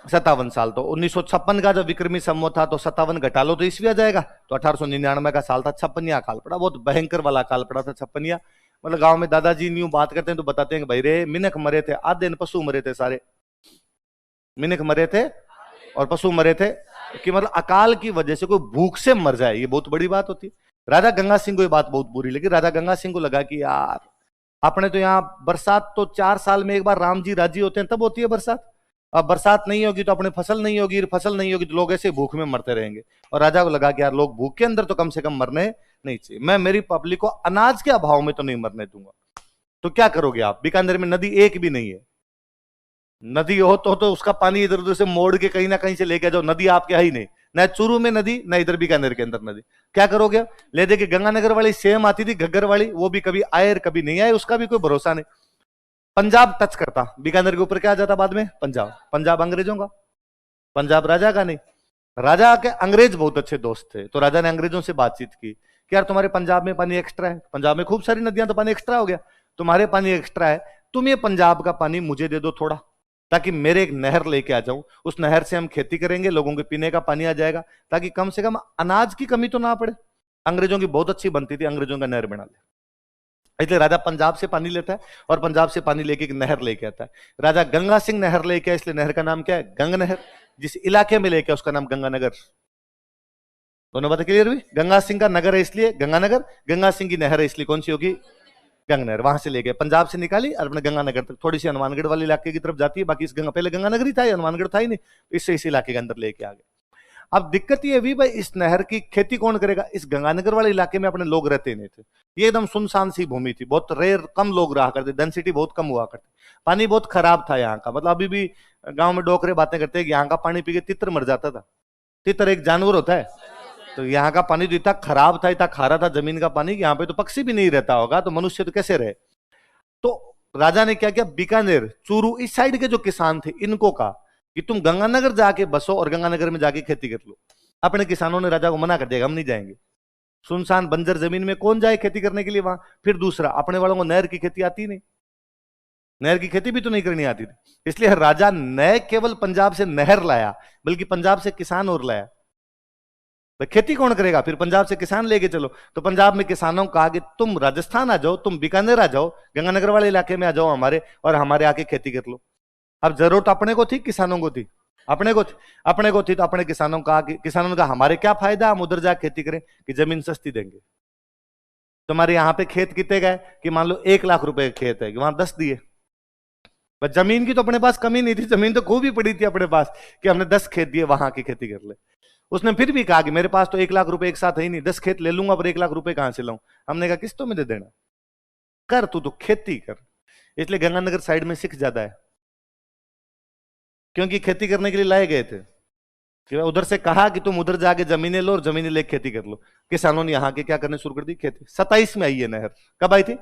57 साल। तो 1956 का जब विक्रमी संवत था तो 57 घटा लो तो ईस्वी आ जाएगा। तो 1899 का साल था, छप्पनिया अकाल पड़ा। बहुत भयंकर वाला अकाल पड़ा था छप्पनिया। मतलब गांव में दादाजी न्यू बात करते हैं तो बताते हैं कि भाई रे मिनख मरे थे, आधे पशु मरे थे, सारे मिनख मरे थे और पशु मरे थे। कि मतलब अकाल की वजह से कोई भूख से मर जाए, ये बहुत बड़ी बात होती। राजा गंगा सिंह को ये बात बहुत बुरी लगी। राजा गंगा सिंह को लगा कि यार अपने तो यहाँ बरसात तो 4 साल में एक बार राम जी राजी होते हैं तब होती है बरसात। अब बरसात नहीं होगी तो अपने फसल नहीं होगी, फसल नहीं होगी तो लोग ऐसे भूख में मरते रहेंगे। और राजा को लगा कि यार लोग भूख के अंदर तो कम से कम मरने नहीं चाहिए, मैं मेरी पब्लिक को अनाज के अभाव में तो नहीं मरने दूंगा। तो क्या करोगे आप? बीकानेर में नदी एक भी नहीं है। नदी हो तो उसका पानी इधर उधर से मोड़ के कहीं ना कहीं से लेके जाओ। नदी आपके है ही नहीं, न चूरू में नदी, न इधर बीकानेर के अंदर नदी। क्या करोगे? ले दे के गंगानगर वाली सेम आती थी, घग्गर वाली, वो भी कभी आए कभी नहीं आए, उसका भी कोई भरोसा नहीं। पंजाब टच करता, बीकानेर के ऊपर क्या आ जाता बाद में? पंजाब। पंजाब अंग्रेजों का, पंजाब राजा का नहीं। राजा के अंग्रेज बहुत अच्छे दोस्त थे, तो राजा ने अंग्रेजों से बातचीत की कि यार तुम्हारे पंजाब में पानी एक्स्ट्रा है, पंजाब में खूब सारी नदियां, तो पानी एक्स्ट्रा हो गया, तुम्हारे पानी एक्स्ट्रा है, तुम ये पंजाब का पानी मुझे दे दो थोड़ा, ताकि मेरे एक नहर लेके आ जाऊं, उस नहर से हम खेती करेंगे, लोगों के पीने का पानी आ जाएगा, ताकि कम से कम अनाज की कमी तो ना पड़े। अंग्रेजों की बहुत अच्छी बनती थी, अंग्रेजों का नहर बना ले। इसलिए राजा पंजाब से पानी लेता है और पंजाब से पानी लेके एक नहर लेके आता है। राजा गंगा सिंह नहर लेके आया, इसलिए नहर का नाम क्या है? गंग नहर। जिस इलाके में लेके उसका नाम गंगानगर। दोनों बातें क्लियर हुई? गंगा सिंह का नगर है इसलिए गंगानगर, गंगा सिंह की नहर है इसलिए कौन सी होगी? गंग नहर। वहां से लेके पंजाब से निकाली और अपने गंगानगर तक, थोड़ी सी हनुमानगढ़ वाले इलाके की तरफ जाती है, बाकी इस गंगा, पहले गंगानगर ही था, हनुमानगढ़ था ही नहीं, इससे इस इलाके के अंदर लेके आ गए। अब दिक्कत ये हुई भाई, इस नहर की खेती कौन करेगा? इस गंगानगर वाले इलाके में अपने लोग रहते नहीं थे, ये एकदम सुनसान सी भूमि थी, बहुत रेयर, कम लोग रहा करते, डेंसिटी बहुत कम हुआ करती, पानी बहुत खराब था यहाँ का। मतलब अभी भी गांव में डोकरे बातें करते हैं कि यहाँ का पानी पी के तितर मर जाता था। तितर एक जानवर होता है, तो यहाँ का पानी तो इतना खराब था, इतना खारा था जमीन का पानी कि यहाँ पे तो पक्षी भी नहीं रहता होगा, तो मनुष्य तो कैसे रहे। तो राजा ने क्या किया, बीकानेर, चूरू, इस साइड के जो किसान थे इनको कहा कि तुम गंगानगर जाके बसो और गंगानगर में जाके खेती कर लो। अपने किसानों ने राजा को मना कर दिया, हम नहीं जाएंगे, सुनसान बंजर जमीन में कौन जाए खेती करने के लिए वहां। फिर दूसरा, अपने वालों को नहर की खेती आती नहीं, नहर की खेती भी तो नहीं करनी आती थी, इसलिए राजा न केवल पंजाब से नहर लाया बल्कि पंजाब से किसान और लाया। तो खेती कौन करेगा? फिर पंजाब से किसान लेके चलो। तो पंजाब में किसानों को कहा कि तुम राजस्थान आ जाओ, तुम बीकानेर आ जाओ, गंगानगर वाले इलाके में आ जाओ हमारे, और हमारे आके खेती कर लो। अब जरूरत अपने को थी, किसानों को थी, अपने को थी, अपने को थी, तो अपने किसानों को कहा कि, किसानों ने कहा हमारे क्या फायदा, हम उधर जाकर खेती करें कि जमीन सस्ती देंगे। तुम्हारे यहाँ पे खेत कितने गए कि मान लो 1 लाख रुपए का खेत है कि वहां 10 दिए, बस जमीन की तो अपने पास कमी नहीं थी, जमीन तो खूब ही पड़ी थी अपने पास कि हमने 10 खेत दिए, वहां की खेती कर ले। उसने फिर भी कहा कि मेरे पास तो 1 लाख रुपए एक साथ है ही नहीं, 10 खेत ले लूंगा, पर 1 लाख रुपए कहां से लाऊं? हमने कहा किस्तों में दे देना, कर तू तो खेती कर। इसलिए गंगानगर साइड में सिख ज्यादा है, क्योंकि खेती करने के लिए लाए गए थे कि उधर से कहा कि तुम उधर जाके जमीनें लो और जमीनें लेके खेती कर लो। किसानों ने यहाँ के क्या करने शुरू कर दी, खेती। 27 में आई है नहर, कब आई थी?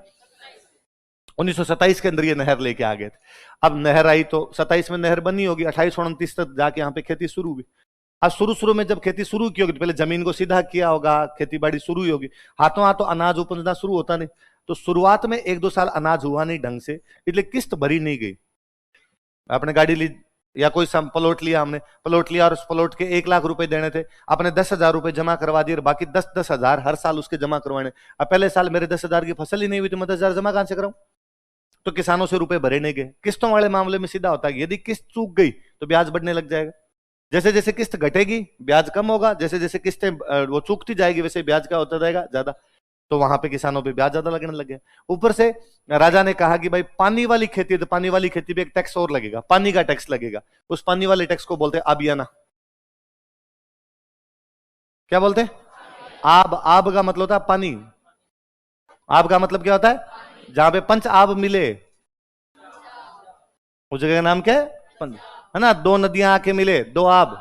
1927 के अंदर ये नहर लेके आ गए थे। अब नहर आई तो 27 में नहर बनी होगी, 28-29 तक जाके यहाँ पे खेती शुरू हुई। अब शुरू में जब खेती शुरू की होगी तो पहले जमीन को सीधा किया होगा, खेती बाड़ी शुरू हुई होगी, हाथों हाथों अनाज उपजना शुरू होता नहीं, तो शुरुआत में 1-2 साल अनाज हुआ नहीं ढंग से, इसलिए किस्त भरी नहीं गई। आपने गाड़ी ली या कोई प्लॉट लिया, हमने प्लॉट लिया और उस प्लॉट के 1 लाख रुपए देने थे, आपने 10,000 रुपए जमा करवा दिए, बाकी 10,000 हर साल उसके जमा करवाने। अब पहले साल मेरे 10,000 की फसल ही नहीं हुई तो मैं 10,000 जमा कहां से कराऊं? तो किसानों से रुपए भरे नहीं गए। किस्तों वाले मामले में सीधा होता है, यदि किस्त चूक गई तो ब्याज बढ़ने लग जाएगा, जैसे जैसे किस्त घटेगी ब्याज कम होगा, जैसे जैसे किस्तें वो चूकती जाएगी वैसे ब्याज क्या होता जाएगा, ज्यादा। तो वहां पे किसानों पे ब्याज ज्यादा लगने लग गया। ऊपर से राजा ने कहा कि भाई पानी वाली खेती है तो पानी वाली खेती पे एक टैक्स और लगेगा, पानी का टैक्स लगेगा। उस पानी वाले टैक्स को बोलते हैं आबियाना। क्या बोलते हैं? आब। आब का मतलब होता है पानी। आब का मतलब क्या होता है? जहां पे पंच आब मिले, उस जगह का नाम क्या है? पंच, है ना। 2 नदियां आके मिले, 2 आब,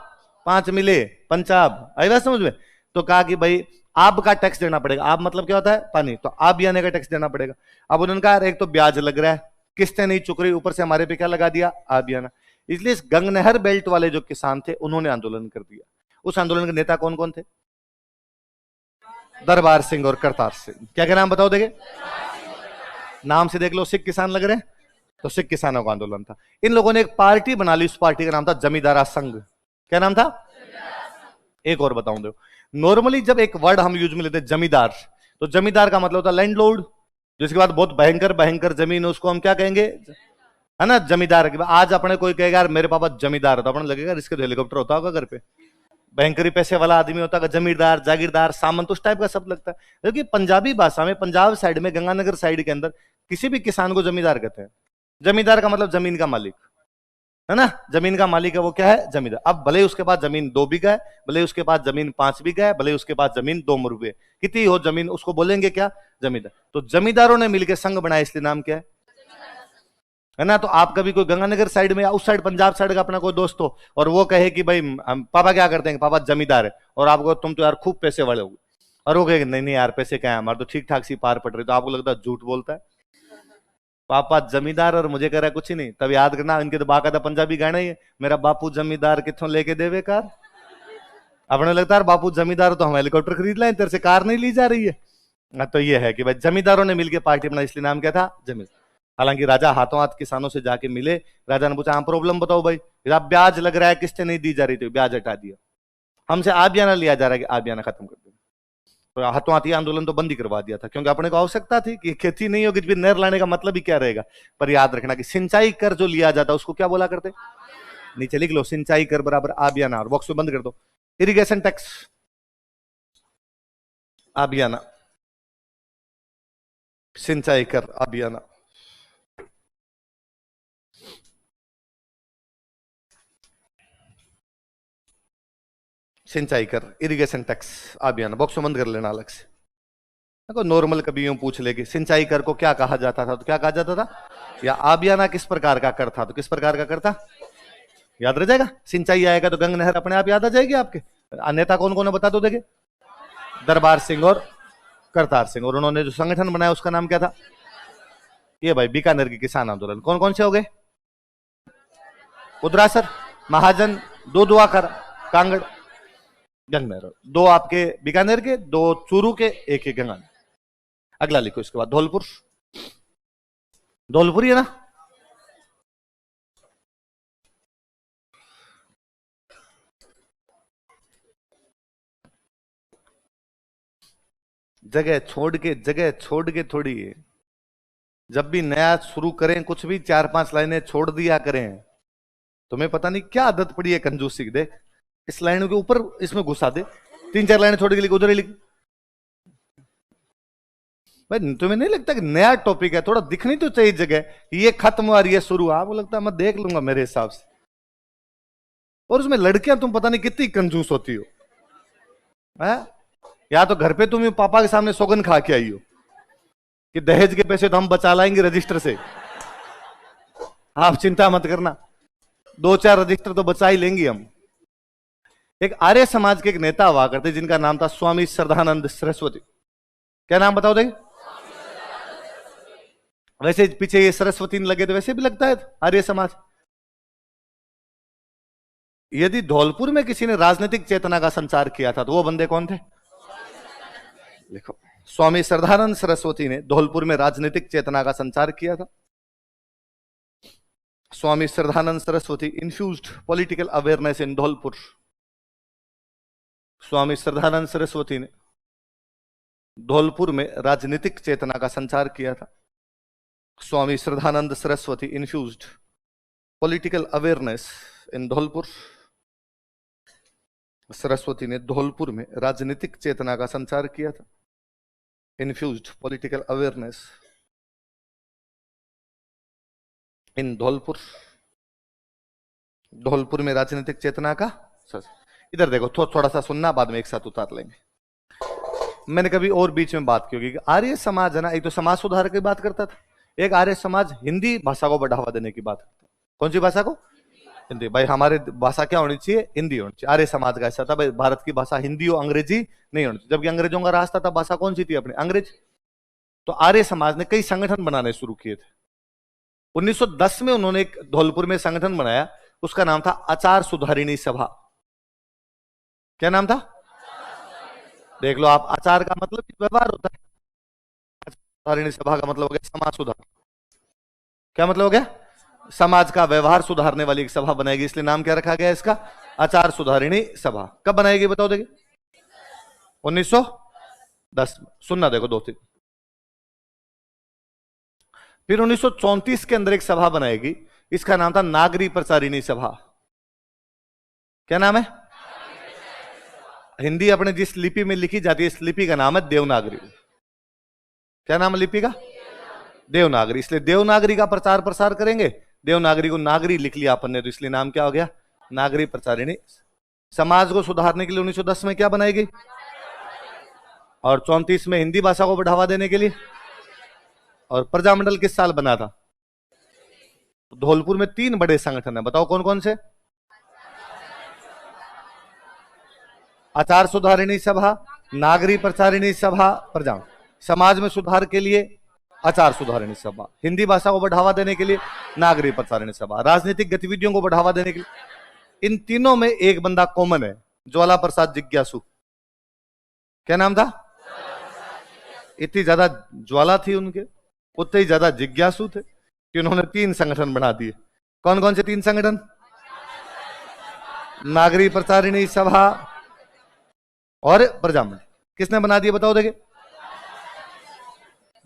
5 मिले, पंचाब। आई बात समझ में? तो कहा कि भाई आब का टैक्स देना पड़ेगा। आब मतलब क्या होता है? पानी। तो आब यानी का टैक्स देना पड़ेगा। अब उन्होंने कहा एक तो ब्याज लग रहा है, किस्तें नहीं चुक रही, ऊपर से हमारे पे क्या लगा दिया? आबियाना। इसलिए इस गंगनहर बेल्ट वाले जो किसान थे उन्होंने आंदोलन कर दिया। उस आंदोलन के नेता कौन कौन थे? दरबार सिंह और करतार सिंह। क्या क्या नाम बताओ देखे? नाम से देख लो, सिख किसान लग रहे हैं, तो सिख किसानों का आंदोलन था। इन लोगों ने एक पार्टी बना ली, उस पार्टी का नाम था जमींदारा संघ। क्या नाम था? एक और बताऊं दो, नॉर्मली जब एक वर्ड हम यूज में लेते हैं जमींदार, तो जमींदार का मतलब होता है लैंडलॉर्ड, जिसके बाद बहुत भयंकर भयंकर जमीन है उसको हम क्या कहेंगे? है ना, जमींदार। आज अपने कोई कहेगा यार मेरे पापा जमींदार है, तो अपने लगेगा इसके तो हेलीकॉप्टर होता होगा घर पे, भयंकरी पैसे वाला आदमी होता है, जमींदार, जागीरदार, सामंत, उस टाइप का शब्द लगता है। क्योंकि पंजाबी भाषा में, पंजाब साइड में, गंगानगर साइड के अंदर किसी भी किसान को जमींदार कहते हैं। जमींदार का मतलब जमीन का मालिक, है ना। जमीन का मालिक है वो क्या है? जमींदार। अब भले उसके पास जमीन 2 बीघा है, भले उसके पास जमीन 5 बीघा है, भले उसके पास जमीन 2 मरबे, कितनी हो जमीन, उसको बोलेंगे क्या? जमींदार। तो जमींदारों ने मिलकर संघ बनाया, इसलिए नाम क्या है ना। तो आप कभी कोई गंगानगर साइड में या उस साइड पंजाब साइड का अपना कोई दोस्त हो और वो कहे कि भाई हम पापा क्या करते हैं, पापा जमींदार है, और आपको तुम तो यार खूब पैसे वाले हो, और वो कहे नहीं नहीं यार पैसे क्या है, हमारे तो ठीक ठाक सी पार पड़ रही, तो आपको लगता है झूठ बोलता है, पापा जमींदार और मुझे कह रहा है कुछ ही नहीं। तब याद करना इनके तो बाकायदा पंजाबी गाना ही है, मेरा बापू जमींदार कितों लेके देवे कार। अपने लगता है बापू जमींदार तो हम हेलीकॉप्टर खरीद लाए, तेरे से कार नहीं ली जा रही है। तो ये है कि भाई जमींदारों ने मिलकर पार्टी बनाई, इसलिए नाम क्या था? जमींदार। हालांकि राजा हाथों हाथ किसानों से जाके मिले, राजा ने पूछा हाँ प्रॉब्लम बताओ भाई, ब्याज लग रहा है, किस्तें नहीं दी जा रही थी, ब्याज हटा दिया, हमसे आबियाना लिया जा रहा है कि आबियाना खत्म कर दो। तो हाथों हाथ आंदोलन तो बंद ही करवा दिया था, क्योंकि अपने को आवश्यकता थी कि खेती नहीं होगी, फिर नहर लाने का मतलब ही क्या रहेगा। पर याद रखना कि सिंचाई कर जो लिया जाता उसको क्या बोला करते? नीचे लिख लो, सिंचाई कर बराबर आबियाना, और बॉक्स में बंद कर दो, इरिगेशन टैक्स आबियाना, सिंचाई कर आबियाना। सिंचाई कर, इरिगेशन टैक्स अभियान, बॉक्स बंद कर लेना अलग से। देखो नॉर्मल कभी यूं पूछ लेगी सिंचाई कर को क्या कहा जाता था, तो क्या कहा जाता था, या आबियाना किस प्रकार का कर था, तो किस प्रकार का कर था, याद रह जाएगा। सिंचाई आएगा तो गंग नहर अपने आप याद आ जाएगी आपके। नेता कौन कौन है बता दो देखे, दरबार सिंह और करतार सिंह, और उन्होंने जो संगठन बनाया उसका नाम क्या था, ये भाई बीकानेर की किसान आंदोलन। कौन कौन से हो गए, उदरासर, महाजन, दो दुआकर, कांगड़, गंगनहर, दो आपके बीकानेर के, दो चूरू के, एक ही गंगा। अगला लिखो इसके बाद धौलपुर, धौलपुर ही है ना, जगह छोड़ के थोड़ी है। जब भी नया शुरू करें कुछ भी 4-5 लाइनें छोड़ दिया करें। तुम्हें पता नहीं क्या आदत पड़ी है कंजूसी की, देख इस लाइन के ऊपर इसमें घुसा दे, 3-4 लाइनें छोड़ के लिख, उधर ही लिख। भाई तुम्हें नहीं लगता कि नया टॉपिक है, थोड़ा दिखनी तो चाहिए जगह, ये खत्म और ये शुरू, आपको लगता है मैं देख लूंगा मेरे हिसाब से। और उसमें लड़कियां तुम पता नहीं कितनी कंजूस होती हो है? या तो घर पे तुम पापा के सामने सौगन खा के आई हो कि दहेज के पैसे तो हम बचा लाएंगे रजिस्टर से, आप चिंता मत करना, 2-4 रजिस्टर तो बचा ही लेंगे हम। एक आर्य समाज के एक नेता हुआ करते जिनका नाम था स्वामी श्रद्धानंद सरस्वती। क्या नाम बताओ देंगे, वैसे पीछे ये सरस्वती लगे तो वैसे भी लगता है आर्य समाज। यदि धौलपुर में किसी ने राजनीतिक चेतना का संचार किया था तो वो बंदे कौन थे, देखो स्वामी श्रद्धानंद सरस्वती ने धौलपुर में राजनीतिक चेतना का संचार किया था। Swami Shraddhanand Saraswati infused political awareness in Dholpur. Swami Shraddhanand Saraswati ने धौलपुर में राजनीतिक चेतना का संचार किया था। Swami Shraddhanand Saraswati infused political awareness in Dholpur. Saraswati ने धौलपुर में राजनीतिक चेतना का संचार किया था, infused political awareness in Dholpur. Dholpur में राजनीतिक चेतना का, इधर देखो थोड़ा सा सुनना, बाद में एक साथ उतार लेंगे। मैंने कभी और बीच में बात की होगी, आर्य समाज है ना, एक तो समाज सुधार की बात करता था, एक आर्य समाज हिंदी भाषा को बढ़ावा देने की बात करता। कौन सी भाषा को, हिंदी। भाई हमारे भाषा क्या होनी चाहिए, हिंदी होनी चाहिए। आर्य समाज का ऐसा था भाई भारत की भाषा हिंदी हो, अंग्रेजी नहीं होनी चाहिए। जबकि अंग्रेजों का राज था तब भाषा कौन सी थी अपनी, अंग्रेज। तो आर्य समाज ने कई संगठन बनाने शुरू किए थे। 1910 में उन्होंने एक धौलपुर में संगठन बनाया, उसका नाम था आचार सुधारिणी सभा। क्या नाम था, देख लो आप, आचार का मतलब व्यवहार होता है, सुधारिणी सभा का मतलब हो गया समाज सुधार। क्या मतलब हो गया, समाज का व्यवहार सुधारने वाली एक सभा बनाएगी, इसलिए नाम क्या रखा गया इसका, आचार सुधारिणी सभा। कब बनाएगी बताओ देंगे, 1910 में। सुनना देखो 2-3। फिर 1934 के अंदर एक सभा बनाएगी, इसका नाम था नागरी प्रचारिणी सभा। क्या नाम है, हिंदी अपने जिस लिपि में लिखी जाती है इस लिपि का नाम है देवनागरी। क्या नाम है लिपि का, देवनागरी। इसलिए देवनागरी का प्रचार प्रसार करेंगे। देवनागरी को नागरी लिख लिया अपन ने, तो इसलिए नाम क्या हो गया, नागरी प्रचारिणी। समाज को सुधारने के लिए 1910 में क्या बनाएगी, और 34 में हिंदी भाषा को बढ़ावा देने के लिए। और प्रजामंडल किस साल बना था, धौलपुर में 3 बड़े संगठन है, बताओ कौन कौन से, आचार सुधारिणी सभा, नागरी प्रचारिणी सभा, प्रजा समाज में सुधार के लिए आचार सुधारिणी सभा, हिंदी भाषा को बढ़ावा देने के लिए नागरी प्रचारिणी सभा, राजनीतिक गतिविधियों को बढ़ावा देने के लिए। इन तीनों में एक बंदा कॉमन है, ज्वाला प्रसाद जिज्ञासु। क्या नाम था, इतनी ज्यादा ज्वाला थी उनके, उतने ही ज्यादा जिज्ञासु थे कि उन्होंने 3 संगठन बना दिए। कौन कौन से 3 संगठन, नागरी प्रचारिणी सभा और प्रजामंडल। किसने बना दिए बताओ देखे,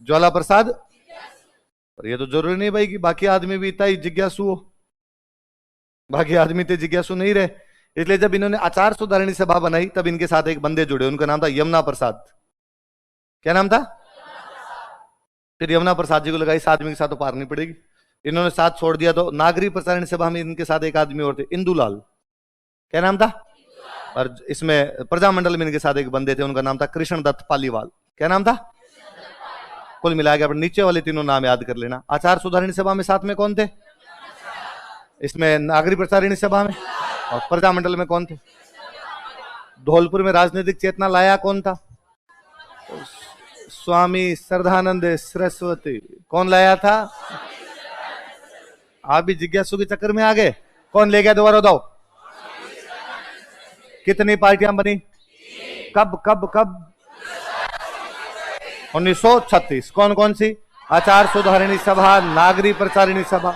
ज्वाला प्रसाद। पर ये तो जरूरी नहीं भाई कि बाकी आदमी भी इतना ही जिज्ञासु हो, बाकी आदमी तो जिज्ञासु नहीं रहे। इसलिए जब इन्होंने आचार सुधारिणी सभा बनाई तब इनके साथ एक बंदे जुड़े, उनका नाम था यमुना प्रसाद। क्या नाम था, फिर यमुना प्रसाद जी को लगा इस आदमी के साथ तो पार नहीं पड़ेगी, इन्होंने साथ छोड़ दिया। तो नागरी प्रचारिणी सभा में इनके साथ एक आदमी और थे, इंदुलाल। क्या नाम था, और इसमें प्रजामंडल में इनके साथ एक बंदे थे, उनका नाम था कृष्ण दत्त पालीवाल। क्या नाम था? कुल मिला के अपने नीचे वाले तीनों नाम याद कर लेना। आचार सुधारिणी सभा में साथ में कौन थे? इसमें नागरिक प्रचारिणी सभा में, और प्रजामंडल में कौन थे? धौलपुर में राजनीतिक चेतना लाया कौन था? स्वामी श्रद्धानंद सरस्वती। कौन लाया था? आप भी जिज्ञासु के चक्कर में आ गए। कौन ले गया? दोबारा बताओ। कितनी पार्टियां बनी? कब कब कब? 1936। कौन कौन सी? आचार सुधारिणी सभा, नागरिक प्रचारिणी सभा।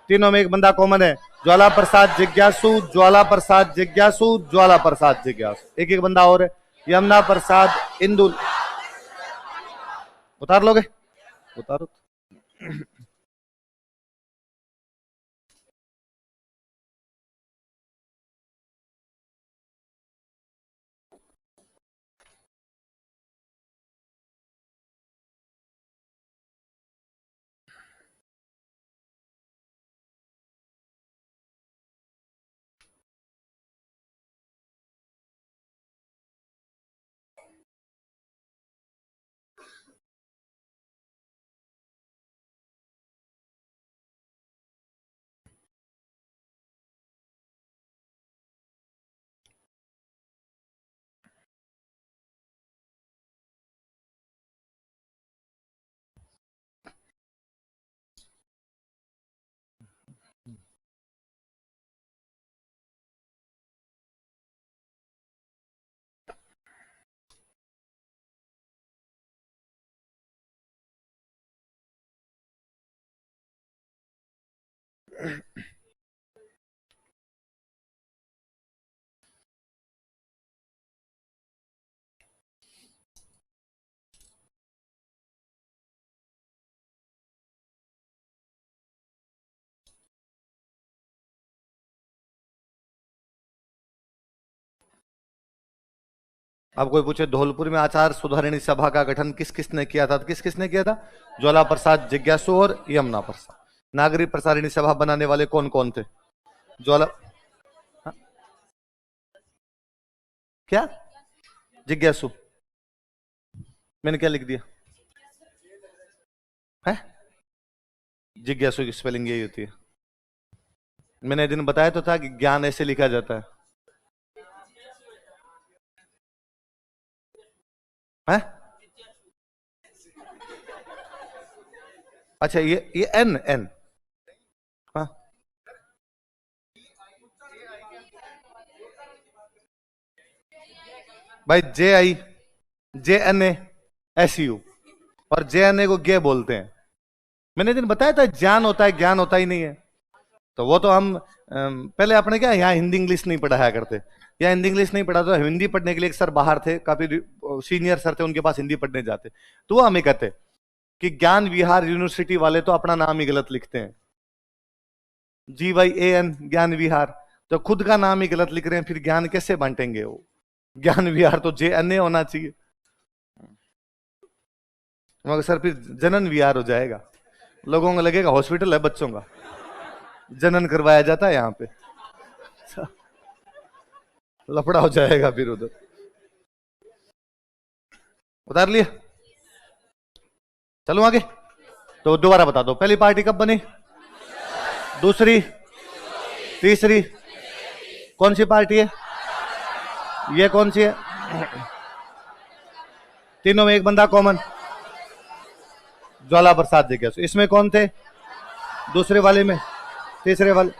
तीनों में एक बंदा कॉमन है, ज्वाला प्रसाद जिज्ञासु, ज्वाला प्रसाद जिज्ञासु, ज्वाला प्रसाद जिज्ञासु। एक एक बंदा और है, यमुना प्रसाद इंदुल। उतार लोगे? उतारो। अब कोई पूछे धौलपुर में आचार सुधारिणी सभा का गठन किस किसने किया था? किस किसने किया था? ज्वाला प्रसाद जिज्ञासु और यमुना प्रसाद। नागरिक प्रसारिणी सभा बनाने वाले कौन कौन थे? ज्वाला, हाँ? क्या? जिज्ञासु। मैंने क्या लिख दिया है? जिज्ञासु की स्पेलिंग यही होती है। मैंने दिन बताया तो था कि ज्ञान ऐसे लिखा जाता है। है? अच्छा, ये एन एन, हाँ। भाई JIJNASU और JNA को गे बोलते हैं। मैंने दिन बताया था ज्ञान होता है, ज्ञान होता ही नहीं है। तो वो तो हम पहले अपने क्या यहाँ हिंदी इंग्लिश नहीं पढ़ाया करते, या हिंदी इंग्लिश नहीं पढ़ा तो हिंदी पढ़ने के लिए एक सर बाहर थे, काफी सीनियर सर थे, उनके पास हिंदी पढ़ने जाते तो वो हमें कहते कि ज्ञान विहार यूनिवर्सिटी वाले तो अपना नाम ही गलत लिखते हैं, GYAN ज्ञान विहार, तो खुद का नाम ही गलत लिख रहे हैं, फिर ज्ञान कैसे बांटेंगे? वो ज्ञान विहार तो JNA होना चाहिए। मगर सर फिर जनन विहार हो जाएगा, लोगों को लगेगा हॉस्पिटल है बच्चों का, जनन करवाया जाता है यहाँ पे, लफड़ा हो जाएगा फिर उधर। उतार लिया? चलो आगे। तो दोबारा बता दो, पहली पार्टी कब बनी? दूसरी? तीसरी? कौन सी पार्टी है ये? कौन सी है? तीनों में एक बंदा कॉमन, ज्वाला प्रसाद जिज्ञासु। इसमें कौन थे? दूसरे वाले में? तीसरे वाले?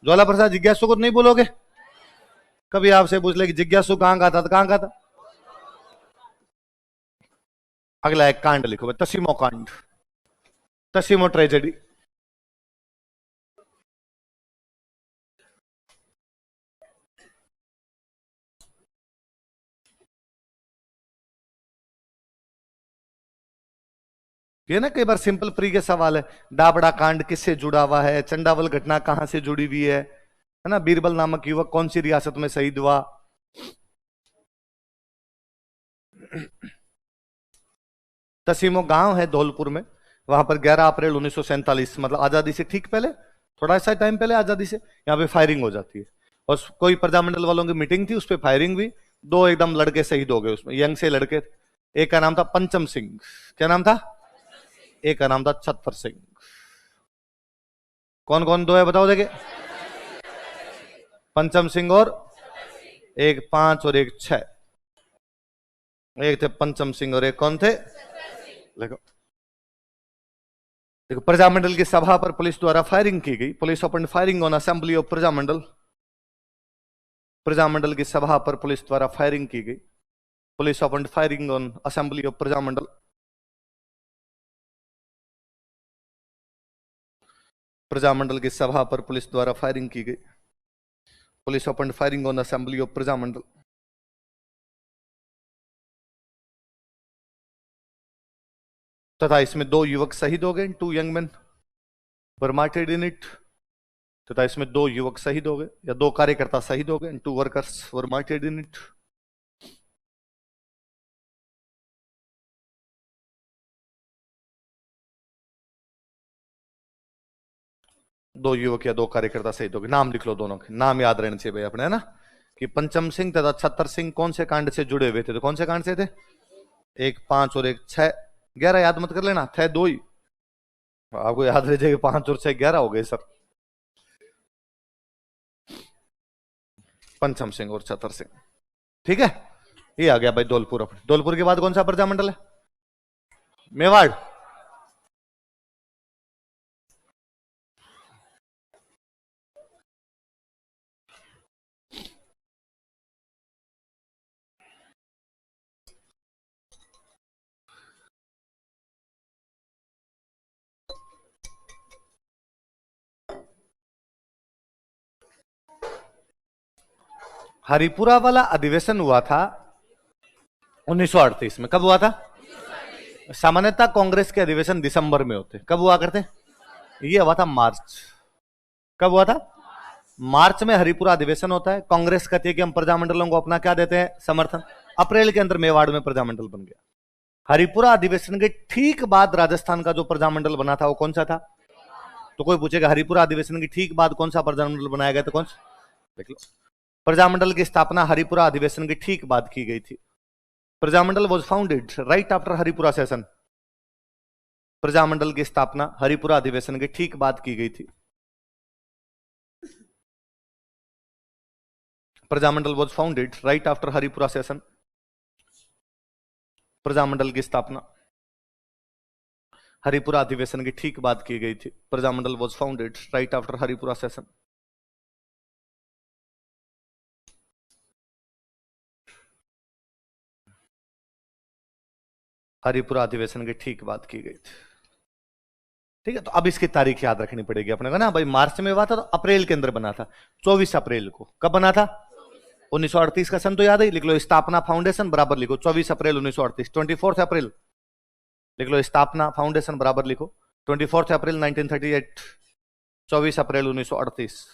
ज्वाला प्रसाद जिज्ञासु को नहीं बोलोगे? कभी आपसे पूछ ले कि जिज्ञासु कहां का था, तो कहां का था? अगला एक कांड लिखो, तसीमो कांड, तसीमो ट्रेजेडी। ये ना कई बार सिंपल प्री के सवाल है, दाबड़ा कांड किससे जुड़ा हुआ है? चंडावल घटना कहां से जुड़ी हुई है ना? बीरबल नामक युवक कौन सी रियासत में शहीद हुआ? तसीमो गांव है धौलपुर में, वहां पर 11 अप्रैल 1947 मतलब आजादी से ठीक पहले, थोड़ा सा टाइम पहले आजादी से, यहाँ पे फायरिंग हो जाती है। और कोई प्रजामंडल वालों की मीटिंग थी, उस पर फायरिंग हुई, 2 एकदम लड़के शहीद हो गए उसमें, यंग से लड़के। एक का नाम था पंचम सिंह, क्या नाम था? एक का नाम था छत्तर सिंह। कौन कौन 2 है बताओ देखे? पंचम सिंह और एक 5 और एक 6। एक थे पंचम सिंह और एक कौन थे? देखो देखो, प्रजामंडल की सभा पर पुलिस द्वारा फायरिंग की गई। Police open firing on assembly of Prajamandal. Prajamandal की सभा पर पुलिस द्वारा फायरिंग की गई। Police open firing on assembly of Prajamandal. Prajamandal की सभा पर पुलिस द्वारा फायरिंग की गई। Police open firing on assembly of Prajamandal. तथा इसमें 2 युवक शहीद हो गए, 2 young man were मार्टेड in it. तथा इसमें 2 युवक शहीद हो गए या 2 कार्यकर्ता शहीद हो गए, 2 वर्कर्स वर मार्टेड इन इट। दो युवक या 2 कार्यकर्ता शहीद हो गए। नाम लिख लो, दोनों के नाम याद रहने चाहिए भाई अपने, है ना? कि पंचम सिंह तथा छत्तर सिंह कौन से कांड से जुड़े हुए थे? तो कौन से कांड से थे? एक 5 और एक 6। 11 याद मत कर लेना, थे 2 ही, आपको याद रह जाएगा। 5 और 6 11 हो गए सर। पंचम सिंह और छतर सिंह, ठीक है। ये आ गया भाई धौलपुर। अपने धौलपुर के बाद कौन सा प्रजामंडल है? मेवाड़। हरिपुरा वाला अधिवेशन हुआ था 1938 में। कब हुआ था? सामान्यतः कांग्रेस के अधिवेशन दिसंबर में होते। कब हुआ करते? ये हुआ था मार्च। कब हुआ था? मार्च में हरिपुरा अधिवेशन होता है। कांग्रेस कहती है कि हम प्रजामंडलों को अपना क्या देते हैं? समर्थन। अप्रैल के अंदर मेवाड़ में प्रजामंडल बन गया। हरिपुरा अधिवेशन के ठीक बाद राजस्थान का जो प्रजामंडल बना था वो कौन सा था? तो कोई पूछेगा हरिपुरा अधिवेशन की ठीक बाद कौन सा प्रजामंडल बनाया गया? तो कौन सा? देख लो, प्रजामंडल की स्थापना हरिपुरा अधिवेशन की ठीक बाद की गई थी। Prajamandal was founded right after Haripura session. Prajamandal की स्थापना हरिपुरा अधिवेशन के ठीक बाद की गई थी। Prajamandal was founded right after Haripura session. Prajamandal की स्थापना हरिपुरा अधिवेशन की ठीक बाद की गई थी। Prajamandal was founded right after Haripura session. Haripura अधिवेशन की ठीक बात की गई थी, ठीक है। तो अब इसकी तारीख याद रखनी पड़ेगी अपने को ना भाई। मार्च में हुआ था तो अप्रैल के अंदर बना था, 24 अप्रैल को। कब बना था? 1938 का सन तो याद है, लिख लो। स्थापना फाउंडेशन बराबर लिखो 24 अप्रैल 1938। 24 अप्रैल लिख लो। स्थापना फाउंडेशन बराबर लिखो 24 अप्रैल 1938। 24 अप्रैल 1938।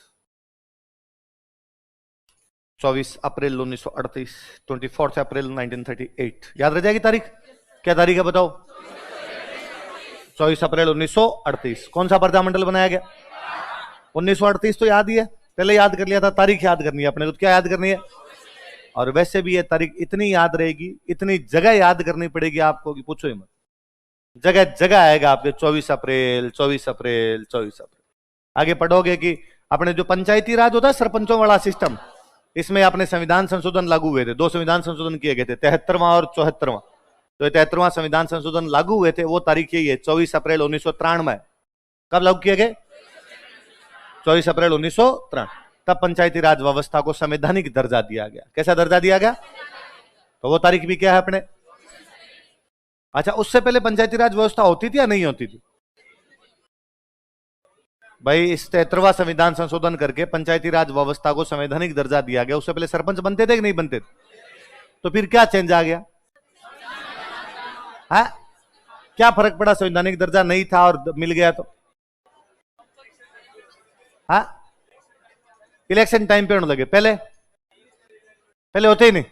24 अप्रैल 1938। 24 अप्रैल 1938 याद रह जाएगी तारीख। क्या तारीख है बताओ? 24 अप्रैल 1938। कौन सा प्रजामंडल बनाया गया? 1938 तो याद ही है, पहले याद कर लिया था। तारीख याद करनी है अपने को, तो क्या याद करनी है? और वैसे भी ये तारीख इतनी याद रहेगी, इतनी जगह याद करनी पड़ेगी आपको कि पूछो ही मत। जगह जगह आएगा आपके 24 अप्रैल 24 अप्रैल 24 अप्रैल। आगे पढ़ोगे कि अपने जो पंचायती राज होता है, सरपंचों वाला सिस्टम, इसमें अपने संविधान संशोधन लागू हुए थे। 2 संविधान संशोधन किए गए थे, 73वां और 74वां। तो 73वां संविधान संशोधन लागू हुए थे, वो तारीख यही है 24 अप्रैल 1993। कब लागू किए गए? 24 अप्रैल 1993। तब पंचायती राज व्यवस्था को संवैधानिक दर्जा दिया गया। कैसा दर्जा दिया गया? तो वो तारीख भी क्या है अपने? अच्छा, उससे पहले पंचायती राज व्यवस्था होती थी या नहीं होती थी? भाई इस 73वां संविधान संशोधन करके पंचायती राज व्यवस्था को संवैधानिक दर्जा दिया गया। उससे पहले सरपंच बनते थे कि नहीं बनते थे? तो फिर क्या चेंज आ गया? है क्या फर्क पड़ा? संवैधानिक दर्जा नहीं था और मिल गया तो? हाँ, इलेक्शन टाइम पे होने लगे, पहले पहले होते ही नहीं।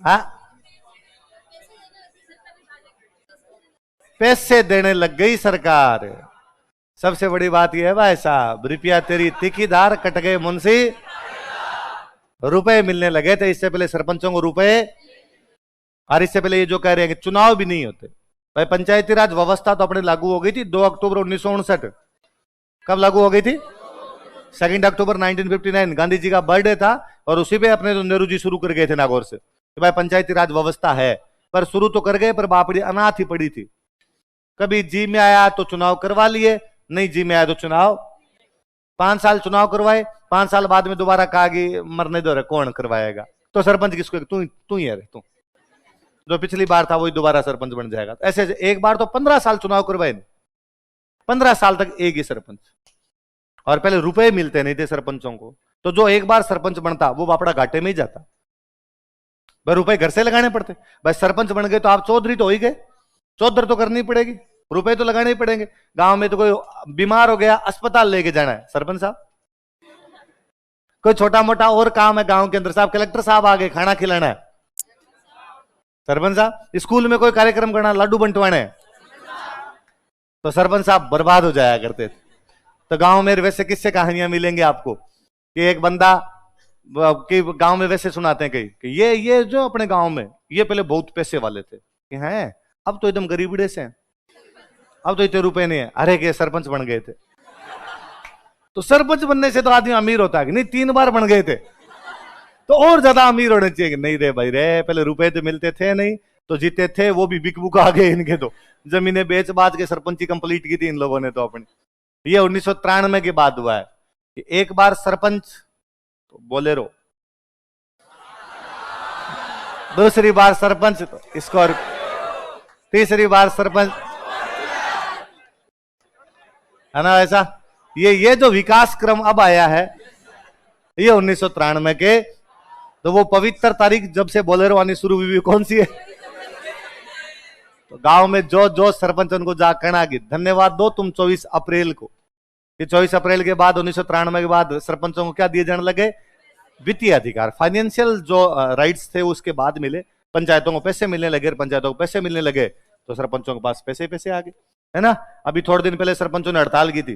हाँ, पैसे देने लग गई सरकार। सबसे बड़ी बात यह है भाई साहब, रुपया तेरी तीखी धार कट गए मुंशी, रुपए मिलने लगे थे। इससे पहले सरपंचों को रुपए, और इससे पहले ये जो कह रहे हैं कि चुनाव भी नहीं होते। भाई पंचायती राज व्यवस्था तो अपने लागू हो गई थी 2 अक्टूबर 1959। कब लागू हो गई थी? 2 अक्टूबर 1959, गांधी जी का बर्थडे था, और उसी पे अपने तो नेहरू जी शुरू कर गए थे नागौर से कि भाई पंचायती राज व्यवस्था है। पर शुरू तो कर गए, पर बापड़ी अनाथ ही पड़ी थी। कभी जी में आया तो चुनाव करवा लिए, नहीं जी में आया तो चुनाव, 5 साल चुनाव करवाए, 5 साल बाद में दोबारा कहा कि मरने दो रे, कौन करवाएगा, तो सरपंच किसको, तू ही है रे, तू जो पिछली बार था वही दोबारा सरपंच बन जाएगा। ऐसे एक बार तो 15 साल चुनाव करवाए, 15 साल तक एक ही सरपंच, और पहले रुपए मिलते नहीं थे सरपंचों को, तो जो एक बार सरपंच बनता वो बापड़ा घाटे में ही जाता। भाई रुपए घर से लगाने पड़ते। भाई सरपंच बन गए तो आप चौधरी तो हो ही गए, चौधर तो करनी पड़ेगी, रुपए तो लगाने ही पड़ेंगे। गांव में तो कोई बीमार हो गया, अस्पताल लेके जाना है, सरपंच साहब। कोई छोटा मोटा और काम है गांव के अंदर, साहब कलेक्टर साहब आ गए, खाना खिलाना है, सरपंच साहब। स्कूल में कोई कार्यक्रम करना, लड्डू बंटवाने हैं, तो सरपंच साहब बर्बाद हो जाया करते थे। तो गांव में वैसे किससे कहानियां मिलेंगे आपको कि एक बंदा कि गांव में वैसे सुनाते हैं कई कि ये जो अपने गांव में ये पहले बहुत पैसे वाले थे कि हैं, अब तो एकदम गरीबड़े से हैं, अब तो इतने रुपए नहीं है। अरे के सरपंच बन गए थे। तो सरपंच बनने से तो आदमी अमीर होता है कि नहीं, 3 बार बन गए थे तो और ज्यादा अमीर होने चाहिए कि नहीं रे भाई रे, पहले रुपए तो मिलते थे नहीं, तो जीते थे वो भी बिक बुक आ गए इनके, तो जमीनें बेच बाज के सरपंची कंप्लीट की थी इन लोगों ने तो अपनी। ये 1993 के बाद हुआ है कि एक बार सरपंच तो बोलेरो, दूसरी बार सरपंच तो स्कॉर्पियो, तीसरी बार सरपंच, है ना ऐसा। ये जो विकास क्रम अब आया है ये 1993 के, तो वो पवित्र तारीख जब से बोलेरो आनी शुरू हुई कौन सी है? तो गांव में जो सरपंच उनको जा कहना कि धन्यवाद दो तुम 24 अप्रैल को। 24 अप्रैल के बाद 1993 के बाद सरपंचों को क्या दिए जाने लगे? वित्तीय अधिकार, फाइनेंशियल जो राइट्स थे उसके बाद मिले। पंचायतों को पैसे मिलने लगे, पंचायतों को पैसे मिलने लगे तो सरपंचों के पास पैसे पैसे आ गए, है ना। अभी थोड़े दिन पहले सरपंचों ने हड़ताल की थी,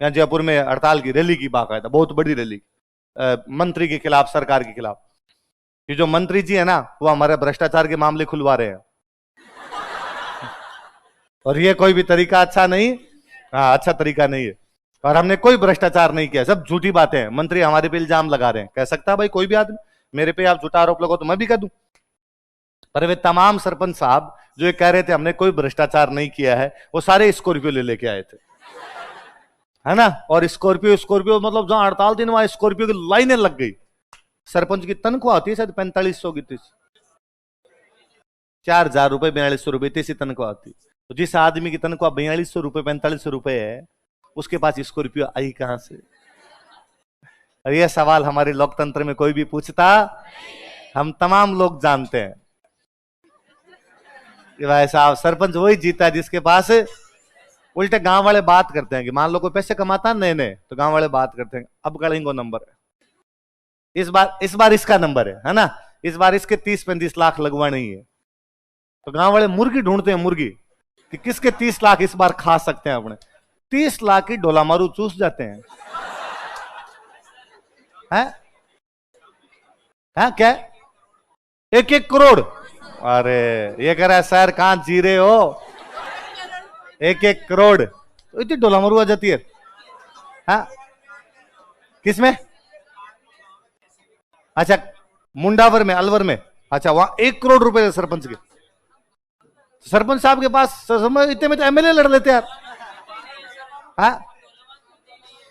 यहाँ जयपुर में हड़ताल की, रैली की, बाकायदा बहुत बड़ी रैली, मंत्री के खिलाफ, सरकार के खिलाफ। ये जो मंत्री जी है ना वो हमारे भ्रष्टाचार के मामले खुलवा रहे हैं, और ये कोई भी तरीका अच्छा नहीं, हाँ अच्छा तरीका नहीं है। और हमने कोई भ्रष्टाचार नहीं किया, सब झूठी बातें हैं। मंत्री हमारे पे इल्जाम लगा रहे हैं, कह सकता है भाई कोई भी आदमी मेरे पे आप झूठा आरोप लगाओ तो मैं भी कह दूं, पर वे तमाम सरपंच साहब जो ये कह रहे थे हमने कोई भ्रष्टाचार नहीं किया है, वो सारे स्कॉर्पियो ले लेके आए थे, है ना। और स्कॉर्पियो मतलब जहां हड़ताल थी वहां स्कॉर्पियो की लाइनें लग गई। सरपंच की तनख्वाह होती है शायद 4500 की, 4000 रुपए, 4200 रुपए इतनी तनख्वाह होती। तो जिस आदमी की तनख्वाह 4200 रुपए, 4500 रुपए है, उसके पास स्कॉर्पियो आई कहां से? और यह सवाल हमारे लोकतंत्र में कोई भी पूछता, हम तमाम लोग जानते हैं कि भाई साहब सरपंच वही जीता है जिसके पास। उल्टे गांव वाले बात करते हैं कि मान लो कोई पैसे कमाता नहीं, तो गांव वाले बात करते हैं अब गणेंगो नंबर है, इस बार इसका नंबर है ना, इस बार इसके 30-35 लाख लगवाने ही है। तो गांव वाले मुर्गी ढूंढते हैं, मुर्गी कि किसके 30 लाख इस बार खा सकते हैं अपने। 30 लाख की ढोला मारू चूस जाते हैं, हैं क्या 1-1 करोड़। अरे ये कह रहा है सर कहां जी रहे हो, 1-1 करोड़ तो इतनी ढोला मारू आ जाती है। हाँ किसमें? अच्छा मुंडावर में, अलवर में, अच्छा वहां 1 करोड़ रुपए सरपंच के। सरपंच साहब के पास इतने में तो एमएलए लड़ लेते यार। हाँ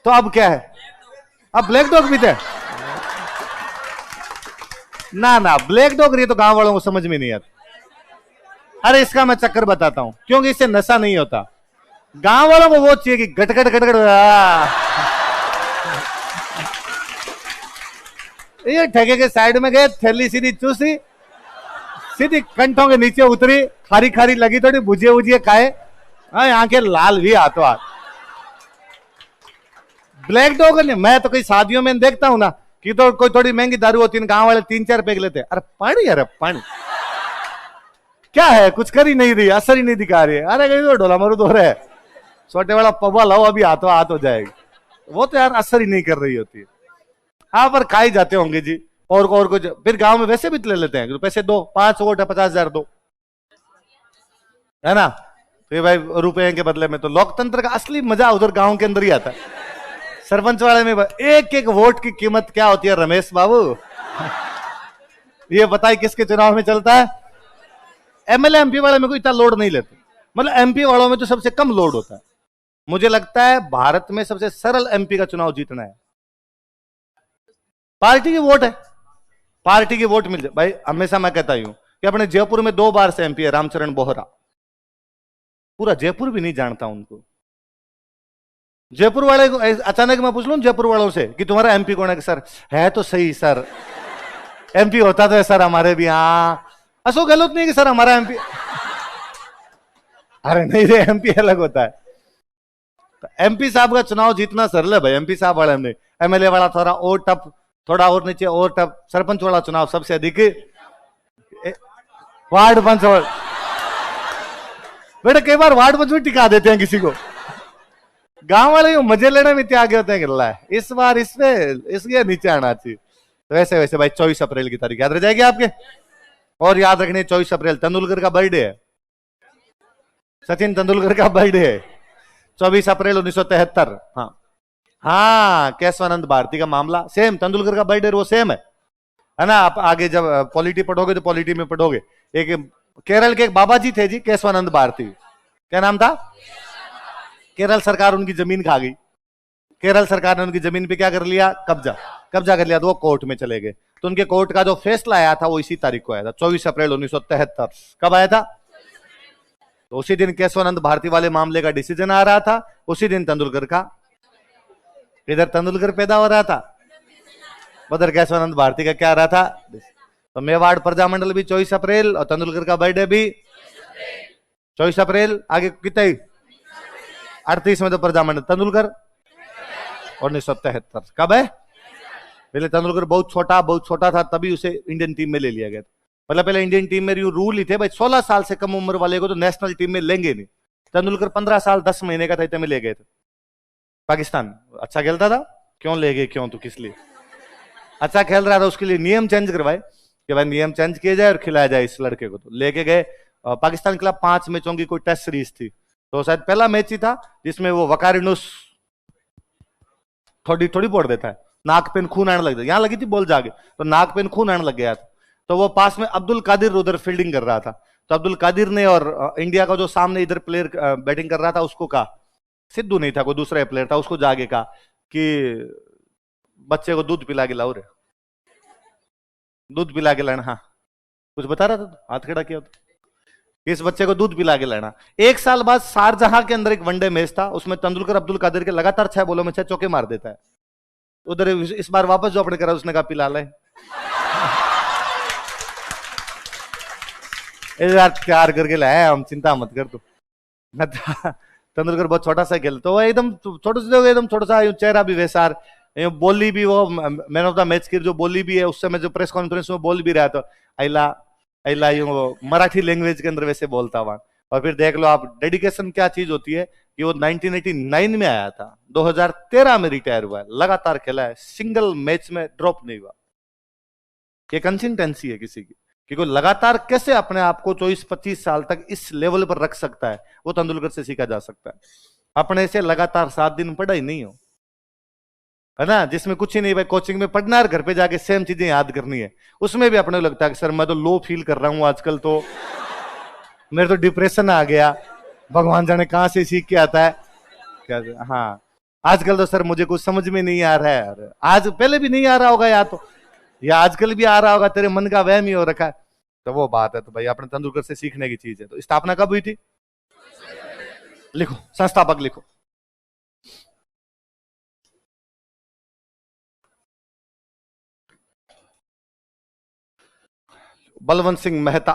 तो अब क्या है, अब ब्लैक डॉग भी थे ना ब्लैक डॉग नहीं तो गांव वालों को समझ में नहीं आता। अरे इसका मैं चक्कर बताता हूं, क्योंकि इससे नशा नहीं होता। गांव वालों को वो चाहिए कि गटगट गटगट, ये ठेके के साइड में गए, थैली सीधी चूसी, सीधी कंठों के नीचे उतरी, खारी खारी लगी, थोड़ी भुजिए उजिए खाए, आंखें लाल भी हाथों हाथ। ब्लैक डॉग नहीं, मैं तो कई शादियों में देखता हूं ना कि तो कोई थोड़ी महंगी दारू होती है, गांव वाले 3-4 पैक लेते हैं। अरे पानी, अरे पानी क्या है, कुछ कर ही नहीं रही, असर ही नहीं दिखा रही है। अरे कहीं तो ढोला मारू दो रहे, छोटे वाला पब्बा लाओ, अभी हाथों हाथ हो जाएगी। वो तो यार असर ही नहीं कर रही होती है। हाँ, पर खाई जाते होंगे जी। और कुछ फिर गांव में वैसे भी तो ले लेते हैं, पैसे दो, 5 वोट है 50,000 दो, है ना। तो ये भाई रुपए के बदले में, तो लोकतंत्र का असली मजा उधर गांव के अंदर ही आता है। सरपंच वाले में एक एक वोट की कीमत क्या होती है रमेश बाबू, ये बताइए किसके चुनाव में चलता है। एमएलए एमपी वाले में कोई इतना लोड नहीं लेते, मतलब एमपी वालों में तो सबसे कम लोड होता है। मुझे लगता है भारत में सबसे सरल एमपी का चुनाव जीतना है। पार्टी की वोट है, पार्टी की वोट मिल जाए भाई। हमेशा मैं कहता हूं कि अपने जयपुर में 2 बार से एमपी है रामचरण बोहरा, पूरा जयपुर भी नहीं जानता उनको। जयपुर वाले को अचानक मैं पूछ लूं जयपुर वालों से कि तुम्हारा एमपी कौन है, कि सर है तो सही सर, एमपी होता तो है सर हमारे भी। हाँ, अशोक गहलोत नहीं कि सर हमारा एमपी, अरे नहीं रे, एमपी अलग होता है। तो एमपी साहब का चुनाव जीतना सरल है भाई। एमपी साहब वाले में, एमएलए वाला थोड़ा और टफ, थोड़ा और नीचे और टफ। सरपंच वाला चुनाव सबसे अधिक, वार्ड पंच बेटा कई बार वार्ड पंच में टिका देते हैं किसी को। गांव वाले मजे लेने में इतने आगे होते हैं कि इस बार इसमें इसके नीचे आना चाहिए। तो वैसे वैसे भाई 24 अप्रैल की तारीख याद रह जाएगी आपके। और याद रखने 24 अप्रैल तेंदुलकर का बर्थडे है, सचिन तेंदुलकर का बर्थडे है 24 अप्रैल 1973। हाँ हाँ, केशवानंद भारती का मामला सेम, तेंदुलकर का बर्थडे वो सेम है ना। आप आगे जब पॉलिटी पढ़ोगे तो पॉलिटी में पढ़ोगे, एक केरल के एक बाबा जी थे जी केशवानंद भारती, क्या नाम था। केरल सरकार उनकी जमीन खा गई, केरल सरकार ने उनकी जमीन पे क्या कर लिया, कब्जा कर लिया। तो वो कोर्ट में चले गए, तो उनके कोर्ट का जो फैसला आया था वो इसी तारीख को आया था, 24 अप्रैल 1973। कब आया था, तो उसी दिन केशवानंद भारती वाले मामले का डिसीजन आ रहा था, उसी दिन तेंदुलकर का, इधर तेंदुलकर पैदा हो रहा था, उधर केशवानंद भारती का क्या आ रहा था। तो मेवाड़ प्रजामंडल भी 24 अप्रैल और तेंदुलकर का बर्थडे भी 24 अप्रैल। आगे कितने 38 में तो प्रजामंडल तेंदुलकर 1973। कब है, पहले तेंदुलकर बहुत छोटा था, तभी उसे इंडियन टीम में ले लिया गया। मतलब पहले इंडियन टीम में रूल ही थे भाई, 16 साल से कम उम्र वाले को तो नेशनल टीम में लेंगे नहीं। तेंदुलकर 15 साल 10 महीने का था, इतने में ले गए थे। पाकिस्तान अच्छा खेलता था, क्यों ले गए, क्यों, तो किस लिए, अच्छा खेल रहा था उसके लिए नियम चेंज करवाए कि भाई नियम चेंज किए जाए और खिलाया जाए इस लड़के को। तो लेके गए। पाकिस्तान के खिलाफ 5 मैचों की कोई टेस्ट सीरीज थी, तो शायद पहला मैच ही था जिसमें वो वकारिनुस थोड़ी बोल देता है, नाक पे खून आने लग गया, यहां लगी थी बॉल जाके, तो नाक पे खून आने लग गया था। तो वो पास में अब्दुल कादिर उधर फील्डिंग कर रहा था, तो अब्दुल कादिर ने और इंडिया का जो सामने इधर प्लेयर बैटिंग कर रहा था उसको कहा, सिद्धू नहीं था कोई दूसरा प्लेयर था, उसको जाके कहा कि बच्चे को दूध पिला के लाओ रे, दूध पिला के लाना। हाँ कुछ बता रहा था, हाथ खड़ा किया तो, इस बच्चे को दूध पिला के लाना। 1 साल बाद शारजहां के अंदर एक वनडे मैच था, उसमें तेंदुलकर अब्दुल कादिर के लगातार 6 बॉलों में 6 चौके मार देता है। उधर इस बार वापस जो अपने करा उसने कहा पिला ले यार, प्यार करके लाया हम, चिंता मत कर तू। तेंदुलकर बहुत छोटा सा खेल, तो एकदम छोटे से एकदम छोटा सा चेहरा भी वैसा, बोली भी वो मैन ऑफ द मैच की जो बोली भी है, उस समय जो प्रेस कॉन्फ्रेंस में बोल भी रहा था, अला यूं मराठी लैंग्वेज के अंदर वैसे बोलता हुआ। और फिर देख लो आप डेडिकेशन क्या चीज होती है, कि वो 1989 में आया था, 2013 में रिटायर हुआ है, लगातार खेला है, सिंगल मैच में ड्रॉप नहीं हुआ। ये कंसिस्टेंसी है किसी की, कि कोई लगातार कैसे अपने आप को 24-25 साल तक इस लेवल पर रख सकता है, वो तेंदुलकर से सीखा जा सकता है। अपने से लगातार 7 दिन पढ़ाई नहीं हो, है ना, जिसमें कुछ ही नहीं भाई, कोचिंग में पढ़ना है, घर पे जाके सेम चीजें याद करनी है। उसमें भी अपने को लगता है कि सर मैं तो लो फील कर रहा हूं आजकल, तो मेरे तो डिप्रेशन आ गया, भगवान जाने कहां से सीख के आता है क्या। हाँ आजकल तो सर मुझे कुछ समझ में नहीं आ रहा है, आज पहले भी नहीं आ रहा होगा या आजकल भी आ रहा होगा, तेरे मन का वहम ही हो रखा है। तो वो बात है, तो भाई अपने तेंदुलकर से सीखने की चीज है। तो स्थापना कब हुई थी, लिखो, संस्थापक लिखो, बलवंत सिंह मेहता।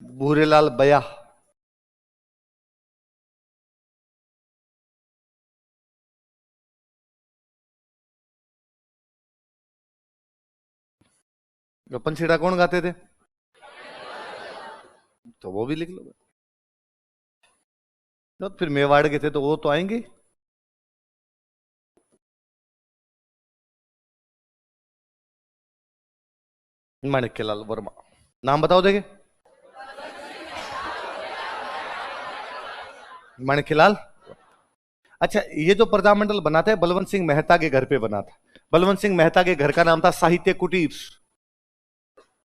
भूरेलाल बया। तो पंछीड़ा कौन गाते थे? तो वो भी लिख लो। तो फिर मेवाड़ के थे तो वो तो आएंगे। माणिक्यलाल वर्मा। नाम बताओ देखे। माणिक्यलाल। अच्छा, ये जो प्रजामंडल बना था बलवंत सिंह मेहता के घर पे बना था। बलवंत सिंह मेहता के घर का नाम था साहित्य कुटीर।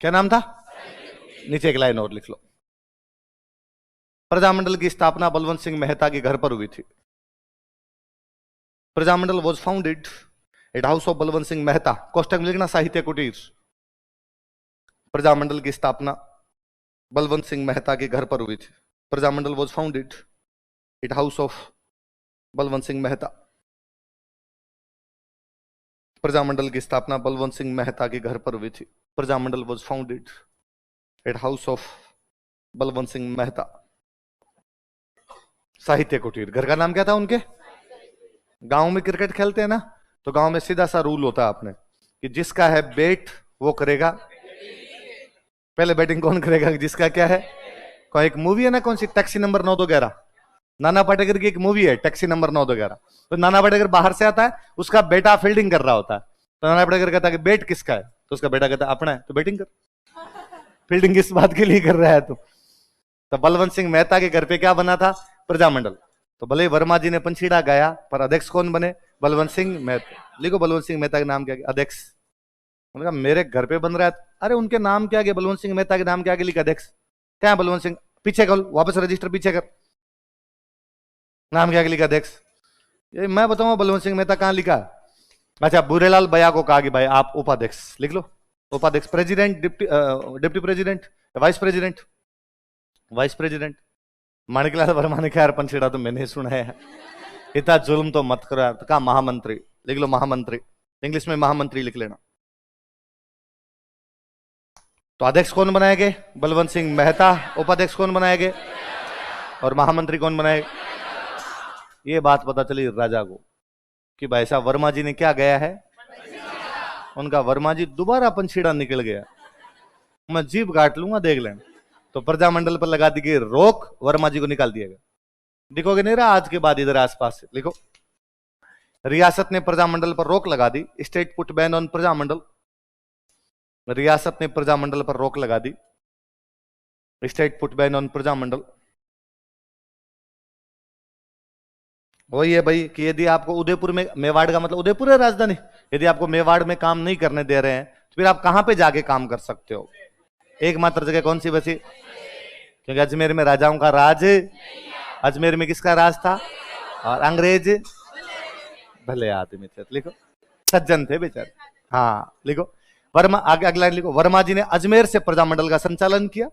क्या नाम था? नीचे एक लाइन और लिख लो। प्रजामंडल की स्थापना बलवंत सिंह मेहता के घर पर हुई थी। Prajamandal was founded at house of Balwant Singh Mehta. कोष्टक में लिखना साहित्य कुटीर। प्रजामंडल की स्थापना बलवंत सिंह मेहता के घर पर हुई थी। Prajamandal was founded at house of Balwant Singh Mehta. Prajamandal की स्थापना बलवंत सिंह मेहता के घर पर हुई थी। Prajamandal was founded at house of Balwant Singh Mehta. Sahitya Kutir. घर का नाम क्या था उनके? गांव में क्रिकेट खेलते हैं ना, तो गांव में सीधा सा रूल होता है अपने कि जिसका है बैट वो करेगा पहले बैटिंग। कौन करेगा? जिसका क्या है। कोई एक मूवी है ना, कौन सी, टैक्सी नंबर 911। नाना पाटेकर की एक मूवी है टैक्सी नंबर 911। तो नाना पाटेकर बाहर से आता है, उसका बेटा फील्डिंग कर रहा होता है। तो नाना पाटेकर कहता है कि बैट किसका है? तो उसका बेटा कहता है अपना है। तो बैटिंग कर। फील्डिंग किस बात के लिए कर रहा है? तो बलवंत सिंह मेहता के घर पे क्या बना था? प्रजामंडल। तो भले वर्मा जी ने पंछीड़ा गाया, पर अध्यक्ष कौन बने? बलवंत सिंह मेहता। लिखो बलवंत सिंह मेहता के नाम क्या? अध्यक्ष। उन्होंने कहा मेरे घर पे बन रहा है। अरे उनके नाम क्या आगे? बलवंत सिंह मेहता के नाम क्या आगे लिखा? अध्यक्ष। क्या है बलवंत सिंह? पीछे खोल, वापस रजिस्टर पीछे कर। नाम क्या आगे लिखा? अध्यक्ष। ये मैं बताऊंगा बलवंत सिंह मेहता कहां लिखा? अच्छा, बुरेलाल बया को कहा कि भाई आप उपाध्यक्ष लिख लो। उपाध्यक्ष। President, deputy president, vice president? Vice president. Maniklal Verma ने कहा यार पंछीड़ा तो मैंने सुना है, इतना जुल्म तो मत करो यार। तो कहा महामंत्री लिख लो। महामंत्री, इंग्लिश में महामंत्री लिख लेना। तो अध्यक्ष कौन बनाएंगे? बलवंत सिंह मेहता। उपाध्यक्ष कौन बनाएंगे? और महामंत्री कौन बनाएगा? ये बात पता चली राजा को कि भाई साहब वर्मा जी ने क्या गया है? उनका वर्मा जी दोबारा पंछीड़ा निकल गया। मैं जीभ काट लूंगा, देख लेना। तो प्रजामंडल पर लगा दी गई रोक, वर्मा जी को निकाल दिया गया। दिखोगे नहीं रहा आज के बाद इधर आसपास से लिखो। रियासत ने प्रजामंडल पर रोक लगा दी। State put ban on Prajamandal. रियासत ने प्रजामंडल पर रोक लगा दी। State put ban on Prajamandal. वही है भाई कि यदि आपको उदयपुर में, मेवाड़ का मतलब उदयपुर है राजधानी, यदि आपको मेवाड़ में काम नहीं करने दे रहे हैं तो फिर आप कहां पे जाके काम कर सकते हो? एकमात्र जगह कौन सी बची? क्योंकि अजमेर में राजाओं का राज, अजमेर में किसका राज था? और अंग्रेज भले आदमी थे। लिखो, सज्जन थे बेचारे। हाँ लिखो। वर्मा, आगे अगला लिखो। वर्मा जी ने अजमेर से प्रजामंडल का संचालन किया।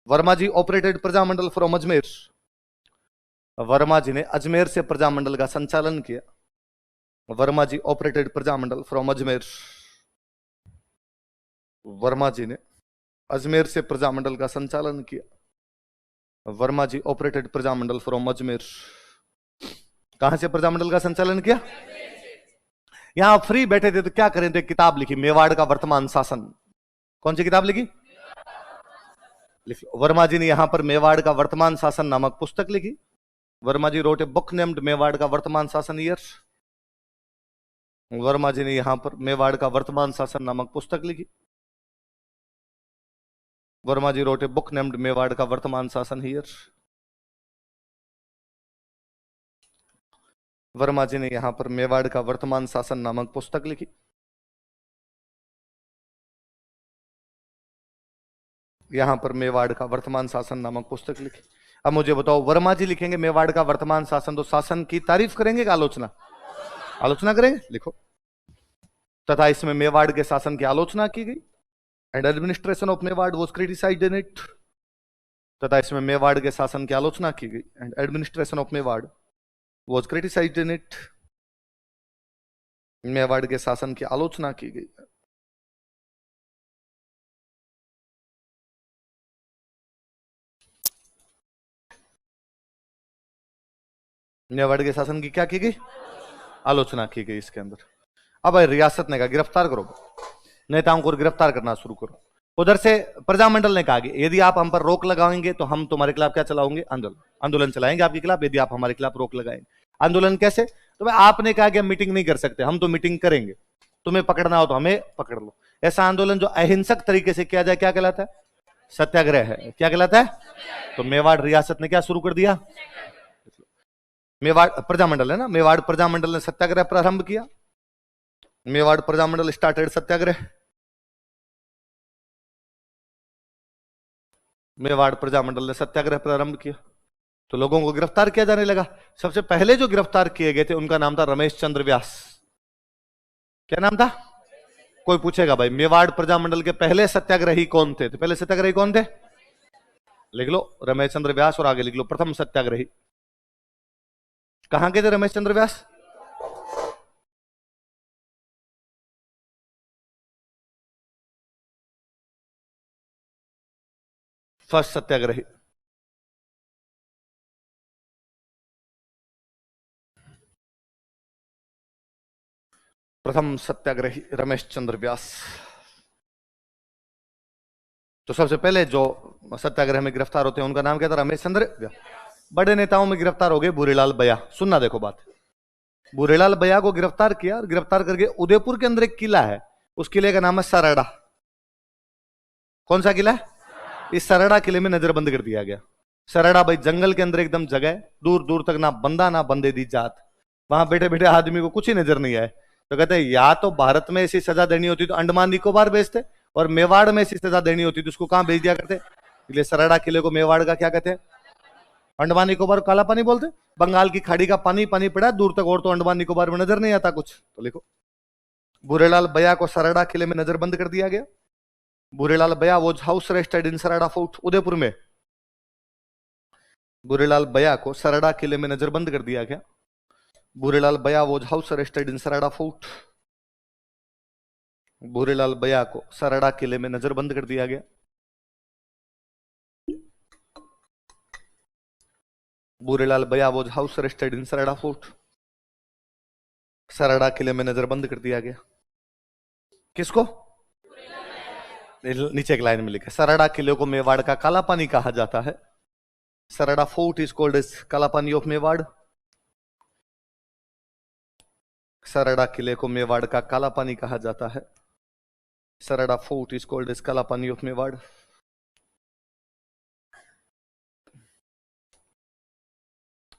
वर्मा जी ऑपरेटेड प्रजामंडल फ्रॉम अजमेर। वर्मा जी ने अजमेर से प्रजामंडल का संचालन किया। वर्मा जी ऑपरेटेड प्रजामंडल फ्रॉम अजमेर। वर्मा जी ने अजमेर से प्रजामंडल का संचालन किया। वर्मा जी ऑपरेटेड प्रजामंडल फ्रॉम अजमेर। कहां से प्रजामंडल का संचालन किया? यहां फ्री बैठे थे तो क्या करें थे? किताब लिखी, मेवाड़ का वर्तमान शासन। कौन सी किताब लिखी? लिख लो। वर्मा जी ने यहां पर मेवाड़ का वर्तमान शासन नामक पुस्तक लिखी। Verma ji wrote a book named Mewar का वर्तमान शासन ईयर। वर्मा जी ने यहां पर मेवाड़ का वर्तमान शासन नामक पुस्तक लिखी। Verma ji wrote a book named Mewar का वर्तमान शासन ईयर। वर्मा जी ने यहां पर मेवाड़ का वर्तमान शासन नामक पुस्तक लिखी। यहां पर मेवाड़ का वर्तमान शासन नामक पुस्तक लिखी। अब मुझे बताओ, वर्मा जी लिखेंगे मेवाड़ का वर्तमान शासन, तो शासन की तारीफ करेंगे कि आलोचना? आलोचना करेंगे। लिखो। तथा इसमें मेवाड़ के शासन की आलोचना की गई। And administration of Mewar was criticised in it. तथा इसमें मेवाड़ के शासन की आलोचना की गई। And administration of Mewar was criticised in it. Mewar के शासन की आलोचना की गई। मेवाड़ के शासन की क्या की गई? आलोचना की गई इसके अंदर। अब रियासत ने कहा गिरफ्तार करो। नेताओं को गिरफ्तार करना शुरू करो। उधर से प्रजामंडल ने कहा कि यदि आप हम पर रोक लगाएंगे तो हम तुम्हारे खिलाफ क्या चलाओगे, आंदोलन चलाएंगे आपके खिलाफ, यदि आप हमारे खिलाफ रोक लगाएंगे। आंदोलन कैसे? तो भाई आपने कहा कि हम मीटिंग नहीं कर सकते, हम तो मीटिंग करेंगे, तुम्हें पकड़ना हो तो हमें पकड़ लो। ऐसा आंदोलन जो अहिंसक तरीके से किया जाए क्या कहलाता है? सत्याग्रह है। क्या कहलाता है? तो मेवाड़ रियासत ने क्या शुरू कर दिया? मेवाड़ प्रजामंडल है ना, मेवाड़ प्रजामंडल ने सत्याग्रह प्रारंभ किया। मेवाड़ प्रजामंडल स्टार्टेड सत्याग्रह। मेवाड़ प्रजामंडल ने सत्याग्रह प्रारंभ किया तो लोगों को गिरफ्तार किया जाने लगा। सबसे पहले जो गिरफ्तार किए गए थे उनका नाम था रमेश चंद्र व्यास। क्या नाम था? कोई पूछेगा भाई मेवाड़ प्रजामंडल के पहले सत्याग्रही कौन थे? तो पहले सत्याग्रही कौन थे? लिख लो रमेश चंद्र व्यास और आगे लिख लो प्रथम सत्याग्रही। कहां के थे रमेश चंद्र व्यास? फर्स्ट सत्याग्रही। प्रथम सत्याग्रही रमेश चंद्र व्यास। तो सबसे पहले जो सत्याग्रह में गिरफ्तार होते हैं उनका नाम क्या था? रमेश चंद्र व्यास। बड़े नेताओं में गिरफ्तार हो गए भूरेलाल बया। सुनना देखो बात, भूरेलाल बया को गिरफ्तार किया और गिरफ्तार करके उदयपुर के अंदर एक किला है, उस किले का नाम है सरड़ा। कौन सा किला है? इस सरड़ा किले में नजरबंद कर दिया गया। सरड़ा भाई जंगल के अंदर एकदम जगह, दूर दूर तक ना बंदा ना बंदे दी जात, वहां बैठे बैठे आदमी को कुछ ही नजर नहीं आए। तो कहते हैं या तो भारत में ऐसी सजा देनी होती तो अंडमान निकोबार भेजते, और मेवाड़ में ऐसी सजा देनी होती तो उसको कहां भेज दिया करते? इसलिए सरड़ा किले को मेवाड़ का क्या कहते हैं? अंडमान निकोबार काला पानी बोलते। बंगाल की खाड़ी का पानी पानी पड़ा दूर तक, और तो अंडमान निकोबार में नजर नहीं आता कुछ। तो लिखो भूरेलाल बया को सरड़ा किले में नजरबंद कर दिया गया। Bhurelal Baya was house arrested in Sarada fort, Udaipur में। भूरेलाल बया को सरड़ा किले में नजरबंद कर दिया गया। Bhurelal Baya was house arrested in Sarada fort. Bhurelal Baya को सरड़ा किले में नजरबंद कर दिया गया। Bhurelal Baya was house arrested in Sarada fort. Sarada किले में नजरबंद कर दिया गया। किसको? नीचे एक लाइन में लिखा सरड़ा किले को मेवाड़ का काला पानी कहा जाता है। सरड़ा फोर्ट इज कॉल्ड एज काला पानी ऑफ मेवाड़। सरड़ा किले को मेवाड़ का काला पानी कहा जाता है। सरड़ा फोर्ट इज कॉल्ड एज काला पानी ऑफ मेवाड़।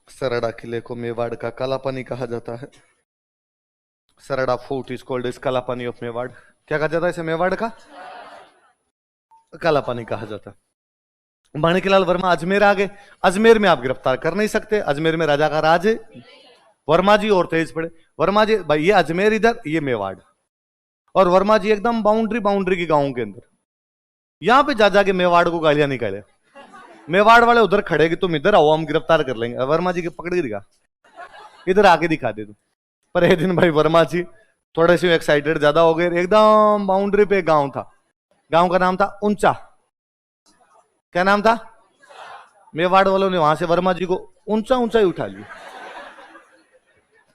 सरड़ा किले को मेवाड़ का काला पानी कहा जाता है। सरड़ा फोर्ट इज कॉल्ड एज काला पानी ऑफ मेवाड़। क्या कहा जाता है इसे? मेवाड़ का काला पानी कहा जाता है। माणिकलाल वर्मा अजमेर आ गए। अजमेर में आप गिरफ्तार कर नहीं सकते, अजमेर में राजा का राज है। वर्मा जी और तेज पड़े। वर्मा जी भाई ये अजमेर इधर, ये मेवाड़, और वर्मा जी एकदम बाउंड्री की गांव के अंदर। यहां पे जा जाके मेवाड़ को गालियां निकाले। मेवाड़ वाले उधर खड़े कि तुम इधर आओ हम गिरफ्तार कर लेंगे। वर्मा जी के पकड़ के दिखा, इधर आके दिखा दे तुम। पर एक दिन भाई वर्मा जी थोड़े से एक्साइटेड ज्यादा हो गए। एकदम बाउंड्री पे गांव था, गांव का नाम था ऊंचा। क्या नाम था? मेवाड़ वालों ने वहां से वर्मा जी को ऊंचा ऊंचा ही उठा लिया,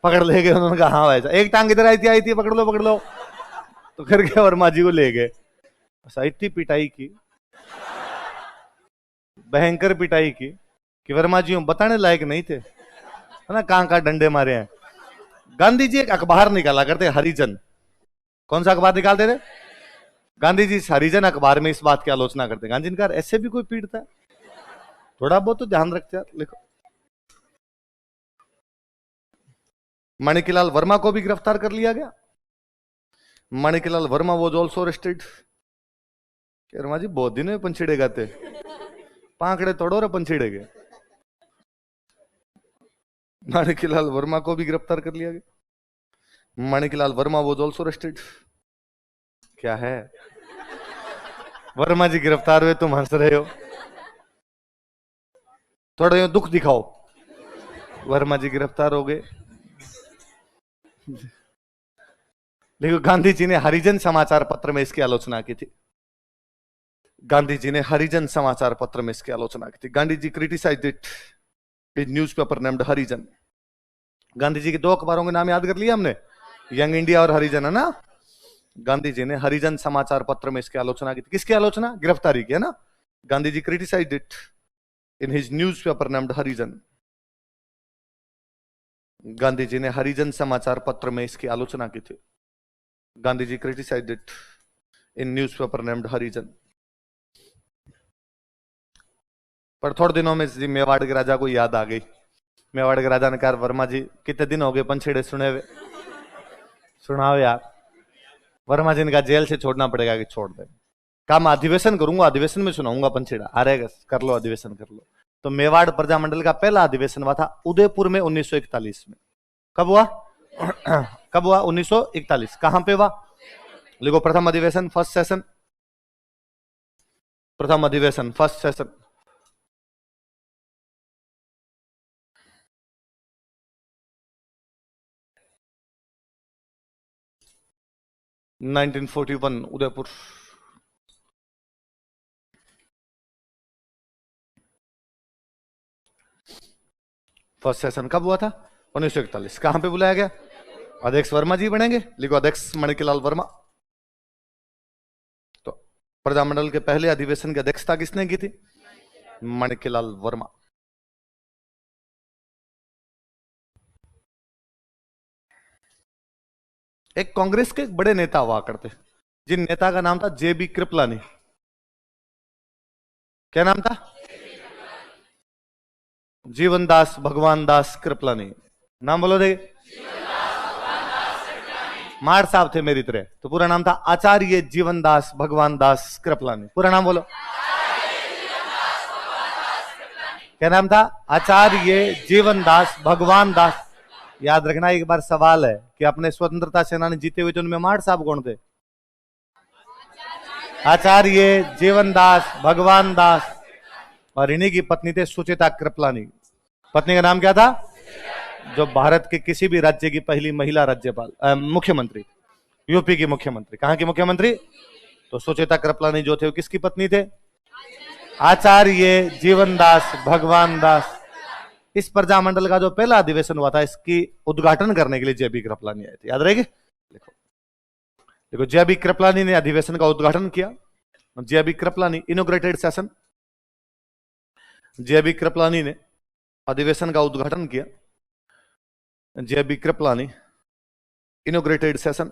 पकड़ ले गए। उन्होंने कहा हाँ वैसा, एक टांग इधर आई थी पकड़ लो तो करके वर्मा जी को ले गए। इतनी पिटाई की, भयंकर पिटाई की कि वर्मा जी बताने लायक नहीं थे, है ना, कहां डंडे मारे हैं। गांधी जी एक अखबार निकाला करते हरिजन। कौन सा अखबार निकालते थे? गांधी जी हरिजन अखबार में इस बात की आलोचना करते। गांधी जी ने ऐसे भी कोई पीड़ता है? थोड़ा बहुत तो ध्यान रखते हैं। लिखो माणिकलाल वर्मा को भी गिरफ्तार कर लिया गया। Maniklal Verma was also arrested. Verma ji बहुत दिन में पंछीड़े गाते, पांकड़े तोड़ो रे पंछीड़े के। माणिकलाल वर्मा को भी गिरफ्तार कर लिया गया। Maniklal Verma was also arrested. क्या है? वर्मा जी गिरफ्तार हुए, तुम हंस रहे हो। थोड़ा दुख दिखाओ। वर्मा जी गिरफ्तार हो गए। देखो गांधी जी ने हरिजन समाचार पत्र में इसकी आलोचना की थी। गांधी जी ने हरिजन समाचार पत्र में इसकी आलोचना की थी। Gandhi ji criticised it in newspaper named Harijan. Gandhi ji के दो अखबारों के नाम याद कर लिया हमने, यंग इंडिया और हरिजन, है ना। गांधी जी ने हरिजन समाचार पत्र में इसकी आलोचना की थी। किसकी आलोचना? गिरफ्तारी की, है ना। Gandhi ji criticised it in his newspaper named Harijan. Gandhi ji ने हरिजन समाचार पत्र में इसकी आलोचना की थी। Gandhi ji criticised it in newspaper named Harijan. पर थोड़े दिनों में जी मेवाड़ के राजा को याद आ गई। मेवाड़ के राजा ने कहा, वर्मा जी कितने दिन हो गए पंछेड़े सुने हुए, सुनाओ यार। वर्मा जी ने कहा, जेल से छोड़ना पड़ेगा कि छोड़ दे। कहा, मैं अधिवेशन करूंगा, अधिवेशन में सुनाऊंगा पंछेड़ा। अरे कर लो अधिवेशन कर लो। तो मेवाड़ प्रजामंडल का पहला अधिवेशन हुआ था उदयपुर में 1941 में। कब हुआ? कब हुआ? 1941। कहां पे हुआ? लिखो, प्रथम अधिवेशन, फर्स्ट सेशन। प्रथम अधिवेशन, first session. Nineteen 41 Udaipur. First session कब हुआ था? 1941। कहां पे बुलाया गया? अध्यक्ष वर्मा जी बनेंगे। लिखो, अध्यक्ष माणिक्यलाल वर्मा। तो प्रजामंडल के पहले अधिवेशन की अध्यक्षता किसने की थी? माणिक्यलाल वर्मा। एक कांग्रेस के एक बड़े नेता हुआ करते, जिन नेता का नाम था जेबी कृपलानी। क्या नाम था? जीवन दास भगवान दास कृपलानी। नाम बोलो दे। मार साहब थे मेरी तरह, तो पूरा नाम था आचार्य जीवन दास भगवान दास कृपलानी। पूरा नाम बोलो। क्या नाम था? आचार्य जीवन दास भगवान दास। याद रखना, एक बार सवाल है कि अपने स्वतंत्रता सेनानी जीते हुए तो उनमें मार साहब कौन थे? आचार्य जीवन दास भगवान दास। और इन्हीं की पत्नी थे सुचेता कृपलानी। पत्नी का नाम क्या था? जो भारत के किसी भी राज्य की पहली महिला राज्यपाल मुख्यमंत्री, यूपी की मुख्यमंत्री। कहां की मुख्यमंत्री? तो सुचेता कृपलानी जो थे वो किसकी पत्नी थे? आचार्य जीवनदास भगवान दास। इस प्रजामंडल का जो पहला अधिवेशन हुआ था, इसकी उद्घाटन करने के लिए जेबी कृपलानी आए थे। याद रहेगी? देखो देखो, जेबी कृपलानी ने अधिवेशन का उद्घाटन किया। जेबी कृपलानी इनोग्रेटेड सेशन। जेबी कृपलानी ने अधिवेशन का उद्घाटन किया। जेबी कृपलानी इनोग्रेटेड सेशन।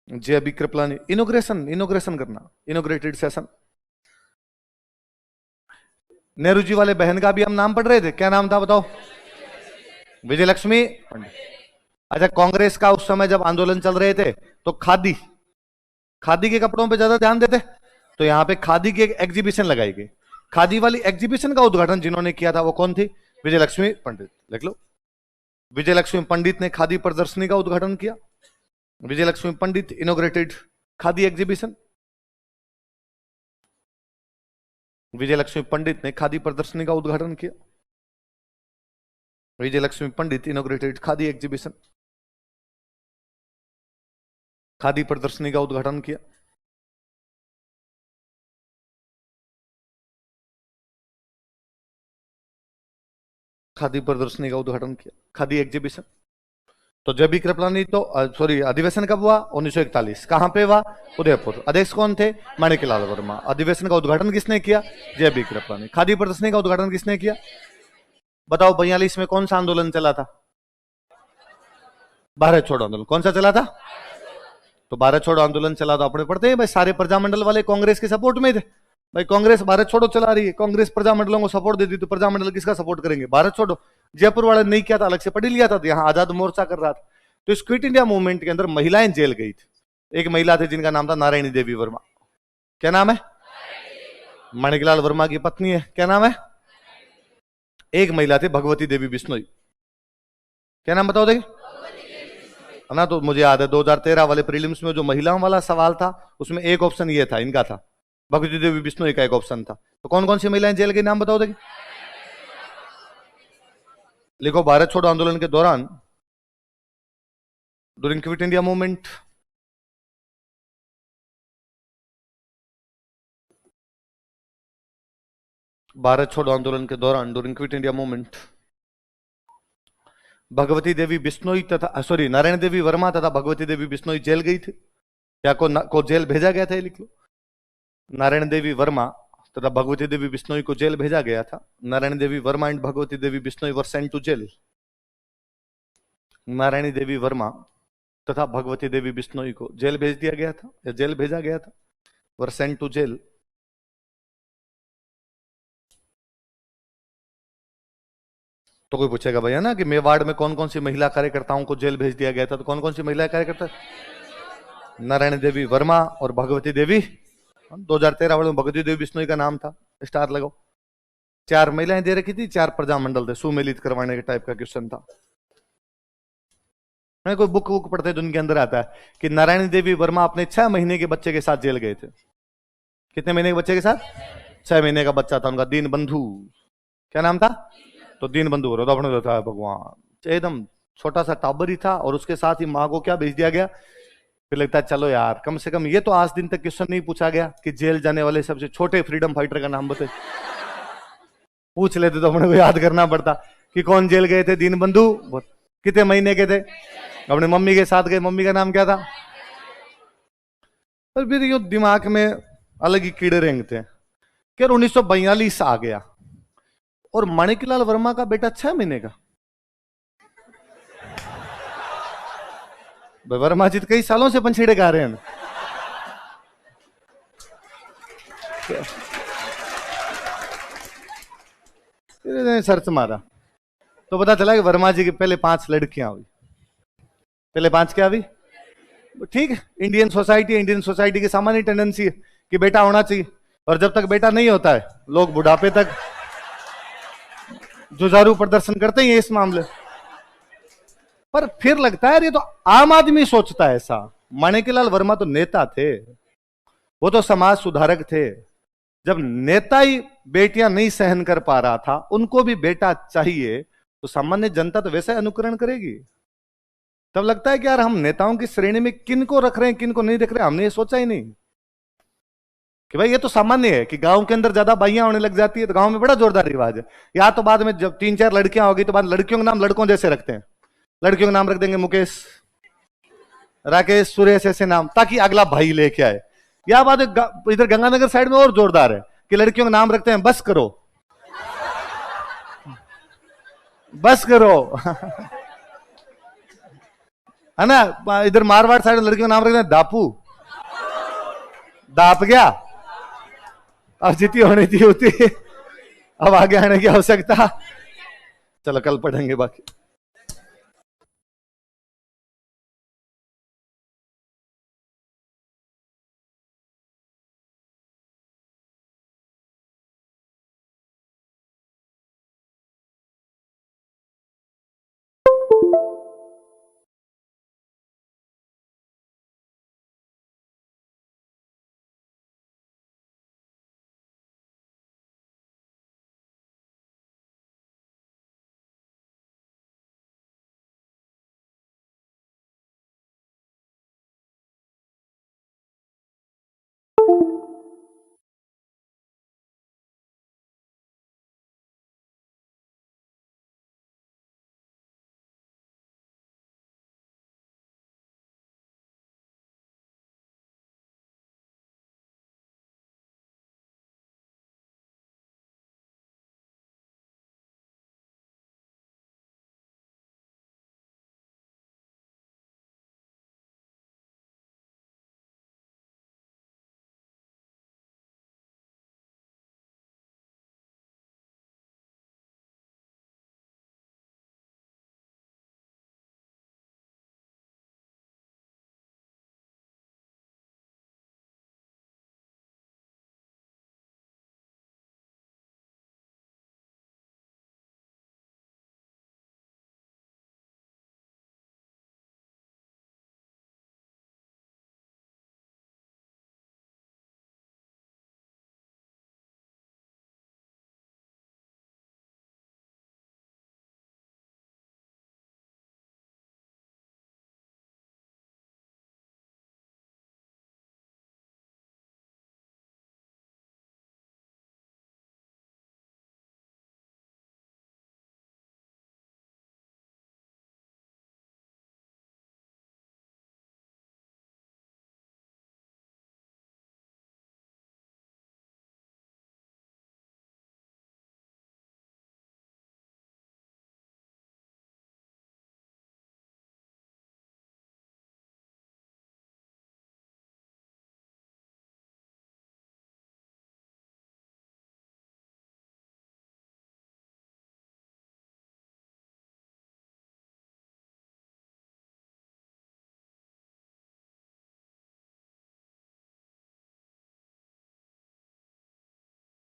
जेबी कृपलानी इनोग्रेशन, इनोग्रेशन करना, इनोग्रेटेड सेशन। नेहरू जी वाले बहन का भी हम नाम पढ़ रहे थे, क्या नाम था बताओ? विजयलक्ष्मी पंडित। अच्छा, कांग्रेस का उस समय जब आंदोलन चल रहे थे तो खादी, खादी के कपड़ों पे ज्यादा ध्यान देते, तो यहां पे खादी की एक एग्जीबिशन लगाई गई। खादी वाली एग्जीबिशन का उद्घाटन जिन्होंने किया था वो कौन थी? विजयलक्ष्मी पंडित। लिख लो, विजयलक्ष्मी पंडित ने खादी प्रदर्शनी का उद्घाटन किया। विजयलक्ष्मी पंडित इनोग्रेटेड खादी एग्जीबिशन। विजयलक्ष्मी पंडित ने खादी प्रदर्शनी का उद्घाटन किया। विजयलक्ष्मी पंडित इनोग्रेटेड खादी एग्जीबिशन, खादी प्रदर्शनी का उद्घाटन किया। खादी प्रदर्शनी का उद्घाटन किया, खादी एग्जीबिशन। तो जेबी कृपलानी तो सॉरी, अधिवेशन कब हुआ? 1941। कहां पे हुआ? उदयपुर। अध्यक्ष कौन थे? माणिक्यलाल वर्मा। अधिवेशन का उद्घाटन किसने किया? जेबी कृपलानी। खादी प्रदर्शनी का उद्घाटन किसने किया? बताओ, 42 में कौन सा आंदोलन चला था? भारत छोड़ो आंदोलन। कौन सा चला था? तो भारत छोड़ो आंदोलन चला, तो अपने पढ़ते हैं भाई, सारे प्रजामंडल वाले कांग्रेस के सपोर्ट में थे भाई। कांग्रेस भारत छोड़ो चला रही है, कांग्रेस प्रजामंडलों को सपोर्ट देती, तो प्रजामंडल किसका सपोर्ट करेंगे? भारत छोड़ो। जयपुर वाले नहीं किया था, अलग से पढ़ लिया था, यहाँ आजाद मोर्चा कर रहा था। तो इस क्विट इंडिया मूवमेंट के अंदर महिलाएं जेल गई थी। एक महिला थी जिनका नाम था नारायणी देवी वर्मा। क्या नाम है? माणिकलाल वर्मा की पत्नी है। क्या नाम है? एक महिला थी भगवती देवी बिश्नोई। क्या नाम बताओ देखिए? है ना, तो मुझे याद है 2013 वाले प्रीलिम्स में जो महिलाओं वाला सवाल था, उसमें एक ऑप्शन ये था, इनका था, भगवती देवी बिश्नोई का एक ऑप्शन था। तो कौन कौन सी महिलाएं जेल के नाम बताओ देखिए? लिखो, भारत छोड़ो आंदोलन के दौरान, during quit India movement, Bharat छोड़ो आंदोलन के दौरान, during quit India movement, Bhagwati Devi Bishnoi तथा सॉरी नारायण देवी वर्मा तथा भगवती देवी बिश्नोई जेल गई थी, क्या को जेल भेजा गया था, ये लिख लो। नारायण देवी वर्मा तथा भगवती देवी बिश्नोई को जेल भेजा गया था। Narayan Devi Verma and Bhagwati Devi Bishnoi were sent to jail. Narayani Devi Verma तथा भगवती देवी बिश्नोई को जेल भेज दिया गया था या जेल भेजा गया था, वर सेंट टू जेल। तो कोई पूछेगा भैया ना कि मेवाड़ में कौन कौन सी महिला कार्यकर्ताओं को जेल भेज दिया गया था, तो कौन कौन सी महिला कार्यकर्ता? नारायण देवी वर्मा और भगवती देवी। 2013 वाले में भगवती देवी बिश्नोई का नाम था, स्टार लगाओ। 4 महिलाएं दे रखी थी, 4 प्रजामंडल थे, सुमेलित करवाने के टाइप का क्वेश्चन था। मैं कोई बुक बुक पढ़ते तो उनके अंदर आता है कि नारायणी देवी वर्मा अपने 6 महीने के बच्चे के साथ जेल गए थे। कितने महीने के बच्चे के साथ? 6 महीने का बच्चा था उनका, दीन बंधु। क्या नाम था? तो दीन बंधु तो अपने था भगवान, एकदम छोटा सा टाबर ही था, और उसके साथ ही माँ को क्या भेज दिया गया। फिर लगता है चलो यार, कम से कम ये तो आज दिन तक क्वेश्चन नहीं पूछा गया कि जेल जाने वाले सबसे छोटे फ्रीडम फाइटर का नाम बताए। पूछ लेते तो अपने को याद करना पड़ता कि कौन जेल गए थे। दीन बंधु कितने महीने के थे, अपने मम्मी के साथ गए, मम्मी का नाम क्या था? पर फिर यो दिमाग में अलग ही कीड़े रेंगते हैं कि 1942 आ गया और माणिकलाल वर्मा का बेटा 6 महीने का। वर्मा जी कई सालों से पंछेड़े गा रहे हैं। सर्च मारा तो पता चला कि वर्मा जी की पहले 5 लड़कियां हुई। पहले 5 क्या हुई? ठीक है, इंडियन सोसाइटी की सामान्य टेंडेंसी है कि बेटा होना चाहिए, और जब तक बेटा नहीं होता है लोग बुढ़ापे तक जुझारू प्रदर्शन करते ही इस मामले। पर फिर लगता है ये तो आम आदमी सोचता है ऐसा। माणिकलाल वर्मा तो नेता थे, वो तो समाज सुधारक थे। जब नेता ही बेटियां नहीं सहन कर पा रहा था, उनको भी बेटा चाहिए, तो सामान्य जनता तो वैसे अनुकरण करेगी। तब लगता है कि यार हम नेताओं की श्रेणी में किन को रख रहे हैं, किन को नहीं रख रहे हैं, हमने ये सोचा ही नहीं कि भाई ये तो सामान्य है कि गांव के अंदर ज्यादा बाइयां होने लग जाती है, तो गांव में बड़ा जोरदार रिवाज है। या तो बाद में जब 3-4 लड़कियां होगी तो बाद लड़कियों के नाम लड़कों जैसे रखते हैं। लड़कियों का नाम रख देंगे मुकेश, राकेश, सुरेश, ऐसे नाम, ताकि अगला भाई लेके आए। या बात इधर गंगानगर साइड में और जोरदार है कि लड़कियों का नाम रखते हैं बस करो, बस करो। है ना? इधर मारवाड़ साइड में लड़कियों का नाम रखते हैं दापू, दाप गया। अब जितनी होनी थी होती, अब आगे आने की आवश्यकता। चलो कल पढ़ेंगे बाकी।